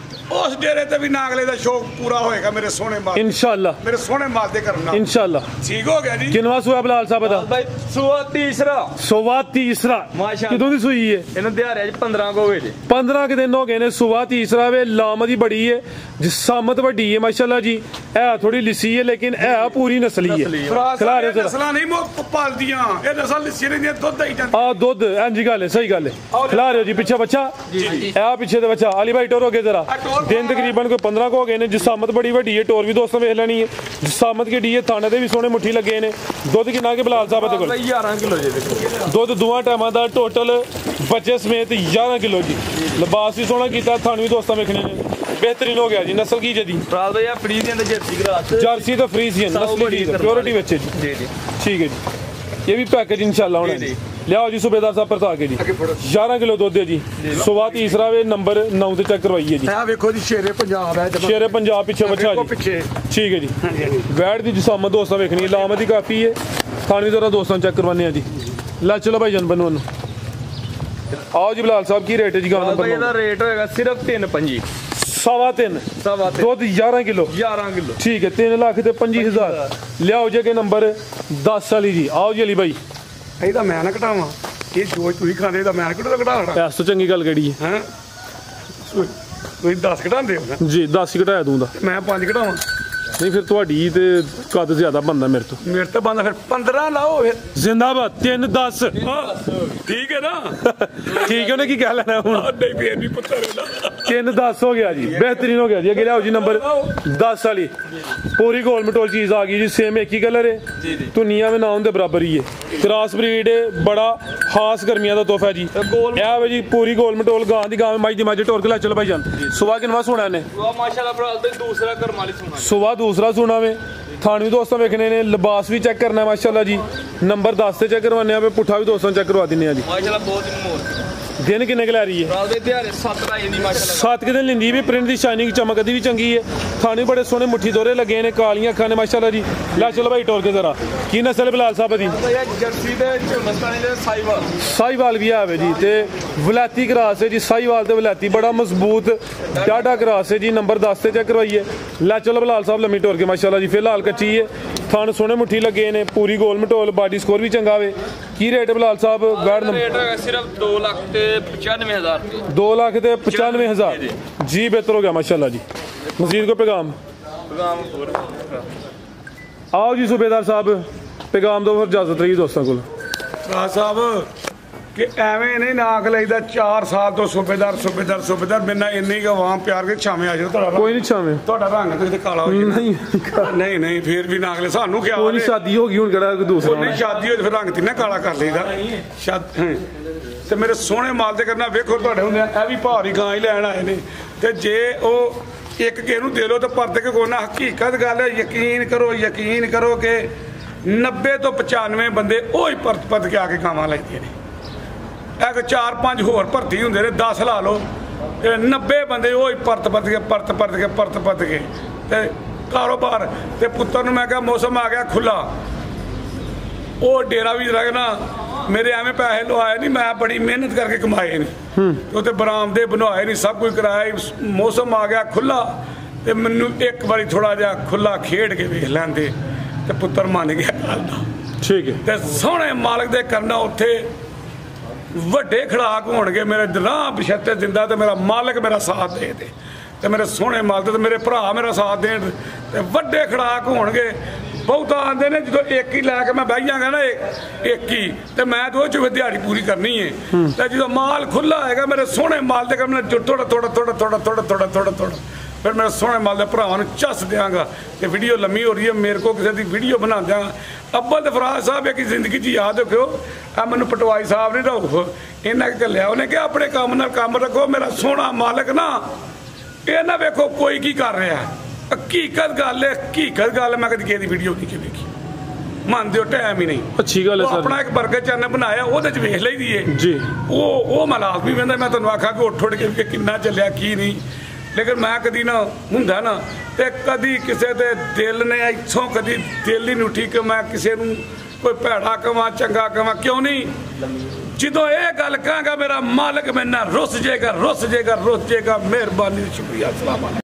ਉਸ ਡੇਰੇ ਤੇ ਵੀ ਨਾਗਲੇ ਦਾ ਸ਼ੌਕ ਪੂਰਾ ਹੋਏਗਾ ਮੇਰੇ ਸੋਹਣੇ ਮਾਲ इंशाल्लाह ਮੇਰੇ ਸੋਹਣੇ ਮਾਲ ਦੇ ਕਰਨਾ इंशाल्लाह ਠੀਕ ਹੋ ਗਿਆ ਜੀ ਕਿੰਨਵਾ ਸੂਆ ਬਲਾਲ ਸਾਹਿਬ ਦਾ ਭਾਈ ਸੁਆ ਤੀਸਰਾ ਸੁਬਾ ਤੀਸਰਾ ਮਾਸ਼ਾਅੱਲਾ ਕਿਦੋਂ ਦੀ ਸੂਈ ਹੈ ਇਹਨੂੰ ਦਿਹਾੜੇ 'ਚ 15 ਕੋ ਹੋਏ ਜੀ 15 ਕੇ ਦਿਨ ਹੋ ਗਏ ਨੇ ਸੁਬਾ ਤੀਸਰਾ ਵੇ ਲਾਮਦੀ ਬੜੀ ਹੈ ਜਿਸਾਮਤ ਵੱਡੀ ਹੈ ਮਾਸ਼ਾਅੱਲਾ ਜੀ ਇਹ ਥੋੜੀ ਲਿੱਸੀ ਹੈ ਲੇਕਿਨ ਇਹ ਪੂਰੀ ਨਸਲੀ ਹੈ ਖਿਲਾਰੇ ਜ਼ਰਾ ਨਸਲਾਂ ਨਹੀਂ ਮੁੱਕ ਪਾਲਦੀਆਂ ਇਹ ਨਸਲ ਲਿੱਸੀ ਰਹਿੰਦੀਆਂ ਦੁੱਧ ਹੀ ਜਾਂਦੀ ਆ ਦੁੱਧ ਇੰਜੀ ਗੱਲ ਹੈ ਸਹੀ ਗੱਲ ਹੈ ਖਿਲਾਰੇ ਜੀ ਪਿੱਛੇ ਬੱਚਾ ਇਹ ਪਿੱਛੇ ਤੇ ਬੱਚਾ ਅਲੀ ਭਾਈ ਟੋਰ ਹੋ ਗਏ ਜ਼ਰਾ ਦਿਨ ਤਕਰੀਬਨ ਕੋਈ 15 ਕੋ ਹੋ ਗਏ ਨੇ ਜਿਸਾਮਤ ਬੜੀ ਵੱਡੀ ਹੈ ਟੋਰ ਵੀ ਦੋਸਤਾਂ ਵੇਖ ਲੈਣੀ ਹੈ ਜਿਸਾਮਤ ਕਿੱਡੀ ਹੈ ਥਾਣੇ ਦੇ ਵੀ ਸੋਹਣੇ ਮੁੱਠੀ ਲੱਗੇ ਨੇ ਦੁੱਧ ਕਿੰਨਾ ਕੇ ਬਲਾਲ ਸਾਹਿਬ ਦੇ ਕੋਲ 11 ਕਿਲੋ ਜੀ ਦੇਖੋ ਦੁੱਧ ਦੋਵਾਂ ਟਾਈਮਾਂ ਦਾ ਟੋਟਲ ਬੱਚੇ ਸਮੇਤ 11 ਕਿਲੋ ਜੀ ਲਿਬਾਸ ਵੀ ਸੋਹਣਾ ਕੀਤਾ ਥਾਣੇ ਵੀ ਦੋਸਤਾਂ ਵੇਖਣੇ ਨੇ बेहतरीन हो गया जी नस्ल की जदी रात भैया फ्री दी अंदर जर्सी ग्रास जर्सी तो फ्रीजियन नस्ल की प्योरिटी बच्चे जी जी ठीक है जी ये भी पैकेज इंशाल्लाह होना है लियाओ जी सूबेदार साहब परता के जी 11 किलो दूध है जी सुबह तीसरा वे नंबर 9 ਤੇ ਚੈੱਕ ਕਰਵਾਈਏ ਜੀ ਆ ਵੇਖੋ ਜੀ ਸ਼ੇਰੇ ਪੰਜਾਬ ਹੈ ਸ਼ੇਰੇ ਪੰਜਾਬ ਪਿੱਛੇ ਬੱਚਾ ਜੀ ਪਿੱਛੇ ਠੀਕ ਹੈ ਜੀ ਵੈੜ ਦੀ ਜਿਸਾਮਤ ਦੋਸਤਾਂ ਵੇਖਣੀ ਹੈ ਲਾਮਤ ਦੀ ਕਾਫੀ ਹੈ ਖਾਣੀ ਜ਼ਰਾ ਦੋਸਤਾਂ ਚੈੱਕ ਕਰਵਾਨੇ ਆ ਜੀ ਲੈ ਚਲੋ ਭਾਈ ਜਾਨ ਬਨੂ ਨੂੰ आओ जी बिलाल साहब की रेट है जी गांव नंबर ਇਹਦਾ ਰੇਟ ਹੋਏਗਾ ਸਿਰਫ 3.5 सवा तीन दुध 11 किलो ठीक है 3 लाख ते 25,000 लियाओ जे के नंबर 10 वाली जी आओ जी अली भाई ਇਹਦਾ ਮੈਂ ਨਾ ਘਟਾਵਾਂ ਇਹ ਜੋ ਤੁਸੀਂ ਖਾਂਦੇ ਇਹਦਾ ਮੈਂ ਕਿਹੜਾ ਘਟਾਣਾ ਐਸ ਤੋਂ ਚੰਗੀ ਗੱਲ ਕਿਹੜੀ ਹੈ ਤੁਸੀਂ 10 ਘਟਾਉਂਦੇ ਹੋ ਜੀ 10 ਹੀ ਘਟਾਇਆ ਦੂੰਦਾ ਮੈਂ 5 ਘਟਾਵਾਂ नहीं फिर ਤੁਹਾਡੀ ਤੇ ਕੱਦ ਜ਼ਿਆਦਾ ਬੰਦਾ ਮੇਰੇ ਤੋਂ ਬੰਦਾ ਫਿਰ 15 ਲਾਓ ਫਿਰ ਜ਼ਿੰਦਾਬਾਦ 3 10 ਠੀਕ ਹੈ ਨਾ ਠੀਕ ਹੈ ਉਹਨੇ ਕੀ ਕਹਿ ਲੈਣਾ ਹੁਣ ਨਹੀਂ ਫੇਰ ਨਹੀਂ ਪੁੱਤਰ ਇਹਦਾ 3 10 ਹੋ ਗਿਆ ਜੀ बेहतरीन हो गया जी अगे लियाओ जी नंबर 10 वाली पूरी गोल मटोल चीज आ गई जी सेम एक ही कलर है दुनिया में ना उनके बराबर ही है क्रॉस ब्रीड है बड़ा खास गर्मियां का तोहफा जी है जी पूरी गोल मटोल गां दी गां मज दी मज टोर के ला चलो भाई जान सुबह किनवा सोना ने माशाल्लाह भरा दूसरा घर माली सोना सुबह दूसरा सोना में थान भी दोस्तों वेखने ने लिबास भी चेक करना है माशाल्लाह जी नंबर 10 से चेक करवाने पे पुठा भी दोस्तों चेक करवा देने जी माशाल्लाह बहुत दिन किन्ने क लै रही है? ਰਾਤ ਦੇ ਦਿਹਾੜੇ 7 ਦਾ ਇੰਨੀ ਮਾਸ਼ਾਅੱਲਾ 7 दिन लेंदी भी प्रिंट की शाइनिंग चमक दी भी चंगी है थाने बड़े सोहने मुट्ठी दोरे लगे ने कालियां अखां ने माशाअल्लाह जी ला चलो भाई टोर के जरा की नस्ल बिलाल साहब दी ਜਰਸੀ ਦੇ ਝੁਲਸਤਾਨੀ ਦੇ ਸਾਈਵਾਲ साहिवाल भी है जी ते वलैती क्रास है जी साहिवाल ते वलैती बड़ा मजबूत डाडा क्रास है जी नंबर 10 से चेक करवाइए ला चलो बिलाल साहब लम्मी टोर के माशाअल्लाह जी फिलहाल कच्ची है थान सोहने मुट्ठी लगे ने पूरी गोल मटोल बॉडी स्कोर भी चंगा वे की रेट बिलाल साहब गाड़ ਰੇਟ ਹੈਗਾ ਸਿਰਫ 2,95,000 ਰੁਪਏ 2,95,000 जी बेहतर हो गया माशाल्लाह जी मजीद को पैगाम आओ जी सूबेदार साहब पैगाम दो फिर इजाजत रही दोस्तों को ਰਾਜ ਸਾਹਿਬ ਕਿ ਐਵੇਂ ਨਹੀਂ ਨਾਕ ਲਈਦਾ 4 ਸਾਲ ਤੋਂ ਸੂਬੇਦਾਰ ਮੇਰੇ ਨਾਲ ਇੰਨੀ ਕੁ ਆਵਾਮ ਪਿਆਰ ਕੇ ਛਾਵੇਂ ਆ ਜਾਓ ਤੁਹਾਡਾ कोई नहीं छावे ਤੁਹਾਡਾ ਰੰਗ ਤੇ ਕਿਤੇ ਕਾਲਾ ਹੋ ਜਾਣਾ नहीं ਨਹੀਂ ਫੇਰ ਵੀ ਨਾਕ ਲੈ ਸਾਨੂੰ ਕੀ कोई नहीं शादी होगी हुन केड़ा दूसरा ਨਹੀਂ ਸ਼ਾਦੀ ਹੋਈ ਫਿਰ ਰੰਗ ਤੇ ਨਾ ਕਾਲਾ ਕਰ ਲਈਦਾ ਤੇ ਮੇਰੇ ਸੋਹਣੇ ਮਾਲ ਤੇ ਕਰਨਾ ਵੇਖੋ ਤੁਹਾਡੇ ਹੁੰਦੇ ਇਹ ਵੀ ਭਾਰੀ ਗਾਂ ਹੀ ਲੈਣ ਆਏ ਨੇ ਤੇ ਜੇ ਉਹ ਇੱਕ ਕਿਸੇ ਨੂੰ ਦੇ ਲੋ ਤਾਂ ਪਰਦੇ ਕੇ ਕੋਨਾ ਹਕੀਕਤ ਗੱਲ ਹੈ ਯਕੀਨ ਕਰੋ ਕਿ 90 ਤੋਂ 95 ਬੰਦੇ ਉਹੀ ਪਰਤ ਕੇ ਆ ਕੇ ਗਾਵਾਂ ਲੈਂਦੇ ਨੇ ਇੱਕ 4-5 ਹੋਰ ਭਰਤੀ ਹੁੰਦੇ ਨੇ 10 ਲਾ ਲਓ 90 ਬੰਦੇ ਉਹੀ ਪਰਤ ਕੇ ਤੇ ਕਾਰੋਬਾਰ ਤੇ ਪੁੱਤਰ ਨੂੰ ਮੈਂ ਕਿਹਾ ਮੌਸਮ ਆ ਗਿਆ ਖੁੱਲਾ ਉਹ ਡੇਰਾ ਵੀ ਲੱਗਣਾ ਮੇਰੇ ਐਵੇਂ ਪੈਸੇ ਲਵਾਏ ਨਹੀਂ ਮੈਂ ਬੜੀ ਮਿਹਨਤ ਕਰਕੇ ਕਮਾਏ ਨੇ ਉੱਥੇ ਬਰਾਮਦੇ ਬਣਵਾਏ ਨਹੀਂ ਸਭ ਕੁਝ ਕਰਾਇਆ ਮੌਸਮ ਆ ਗਿਆ ਖੁੱਲਾ ਤੇ ਮੈਨੂੰ ਇੱਕ ਵਾਰੀ ਥੋੜਾ ਜਿਹਾ ਖੁੱਲਾ ਖੇਡ ਕੇ ਵੇਖ ਲੈਂਦੇ ਤੇ ਪੁੱਤਰ ਮੰਨ ਗਿਆ ਗੱਲ ਦਾ ठीक है ਤੇ ਸੋਹਣੇ ਮਾਲਕ ਦੇ ਕਰਨਾ ਉੱਥੇ ਵੱਡੇ ਖੜਾਕ ਹੋਣਗੇ ਮੇਰੇ ਦਿਲਾਂ ਬਸ਼ਰਤੇ ਦਿੰਦਾ ਤੇ ਮੇਰਾ ਮਾਲਕ ਮੇਰਾ ਸਾਥ ਦੇ ਤੇ ਮੇਰੇ ਸੋਹਣੇ ਮਾਲਕ ਤੇ ਮੇਰੇ ਭਰਾ ਮੇਰਾ ਸਾਥ ਦੇਣ ਤੇ ਵੱਡੇ ਖੜਾਕ ਹੋਣਗੇ ਬਹੁਤਾ ਆਂਦੇ ਨੇ ਜਦੋਂ ਇੱਕ ਹੀ ਲੈ ਕੇ ਮੈਂ ਬਹਿ ਜਾਗਾ ਨਾ ਇੱਕ ਹੀ ਤੇ ਮੈਂ ਤਾਂ ਉਹ ਚ ਦਿਹਾੜੀ ਪੂਰੀ ਕਰਨੀ ਹੈ ਤੇ ਜਦੋਂ ਮਾਲ ਖੁੱਲਾ ਹੋਏਗਾ ਮੇਰੇ ਸੋਹਣੇ ਮਾਲ ਦੇ ਕੰਮ ਥੋੜਾ ਫਿਰ ਮੈਂ ਸੋਹਣੇ ਮਾਲ ਦੇ ਭਰਾਵਾਂ ਨੂੰ ਚੱਸ ਦਿਆਂਗਾ ਕਿ ਵੀਡੀਓ ਲੰਮੀ ਹੋ ਰਹੀ ਹੈ ਮੇਰੇ ਕੋਲ ਕਿਸੇ ਦੀ ਵੀਡੀਓ ਬਣਾ ਦਿਆਂਗਾ ਅੱਬਲ ਤੇ ਫਰਾਜ਼ ਸਾਹਿਬ ਇੱਕ ਜ਼ਿੰਦਗੀ 'ਚ ਯਾਦ ਰੱਖਿਓ ਆ ਮੈਨੂੰ ਪਟਵਾਈ ਸਾਹਿਬ ਨੇ ਰੋਕ ਇਹਨਾਂ ਕਿ ਲਿਆ ਉਹਨੇ ਕਿ ਆਪਣੇ ਕੰਮ ਨਾਲ ਕੰਮ ਰੱਖੋ ਮੇਰਾ ਸੋਹਣਾ ਮਾਲਕ ਨਾ ਇਹ ਨਾ ਵੇਖੋ ਕੋਈ ਕੀ ਕਰ ਰਿਹਾ ਹਕੀਕਤ ਗੱਲ ਮੈਂ ਕਦੀ ਕਿਸੇ ਦੀ ਵੀਡੀਓ ਨਹੀਂ ਵੇਖੀ ਮੰਨਦੇ ਹੋ ਟਾਈਮ ਹੀ ਨਹੀਂ अच्छी गल है सर ਆਪਣਾ ਇੱਕ ਬਰਗਰ ਚੈਨਲ ਬਣਾਇਆ ਉਹਦੇ 'ਚ ਵੇਖ ਲਈਦੀ ਏ जी ਉਹ ਮੈਂ ਲਾਜ਼ਮੀ ਵੇਂਦਾ ਮੈਂ ਤੁਹਾਨੂੰ ਆਖਾਂ ਕਿ ਉੱਠ ਕੇ ਕਿੰਨਾ ਚੱਲਿਆ ਕੀ ਨਹੀਂ ਲੇਕਿਨ ਮੈਂ ਕਦੀ ਨਾ ਹੁੰਦਾ ਨਾ ਤੇ ਕਦੀ ਕਿਸੇ ਦੇ ਦਿਲ ਨੇ ਇੱਥੋਂ ਕਦੀ ਦਿਲ ਹੀ ਨਹੀਂ ਉੱਠੀ ਕਿ ਮੈਂ ਕਿਸੇ ਨੂੰ ਕੋਈ ਭੈੜਾ ਕਵਾਂ ਚੰਗਾ ਕਵਾਂ ਕਿਉਂ ਨਹੀਂ ਜਦੋਂ ਇਹ ਗੱਲ ਕਹਾਂਗਾ ਮੇਰਾ ਮਾਲਕ ਮੇਰੇ ਨਾਲ ਰੁੱਸ ਜਾਏਗਾ ਮਿਹਰਬਾਨੀ ਸ਼ੁਕਰੀਆ ਅਸਲਾਮ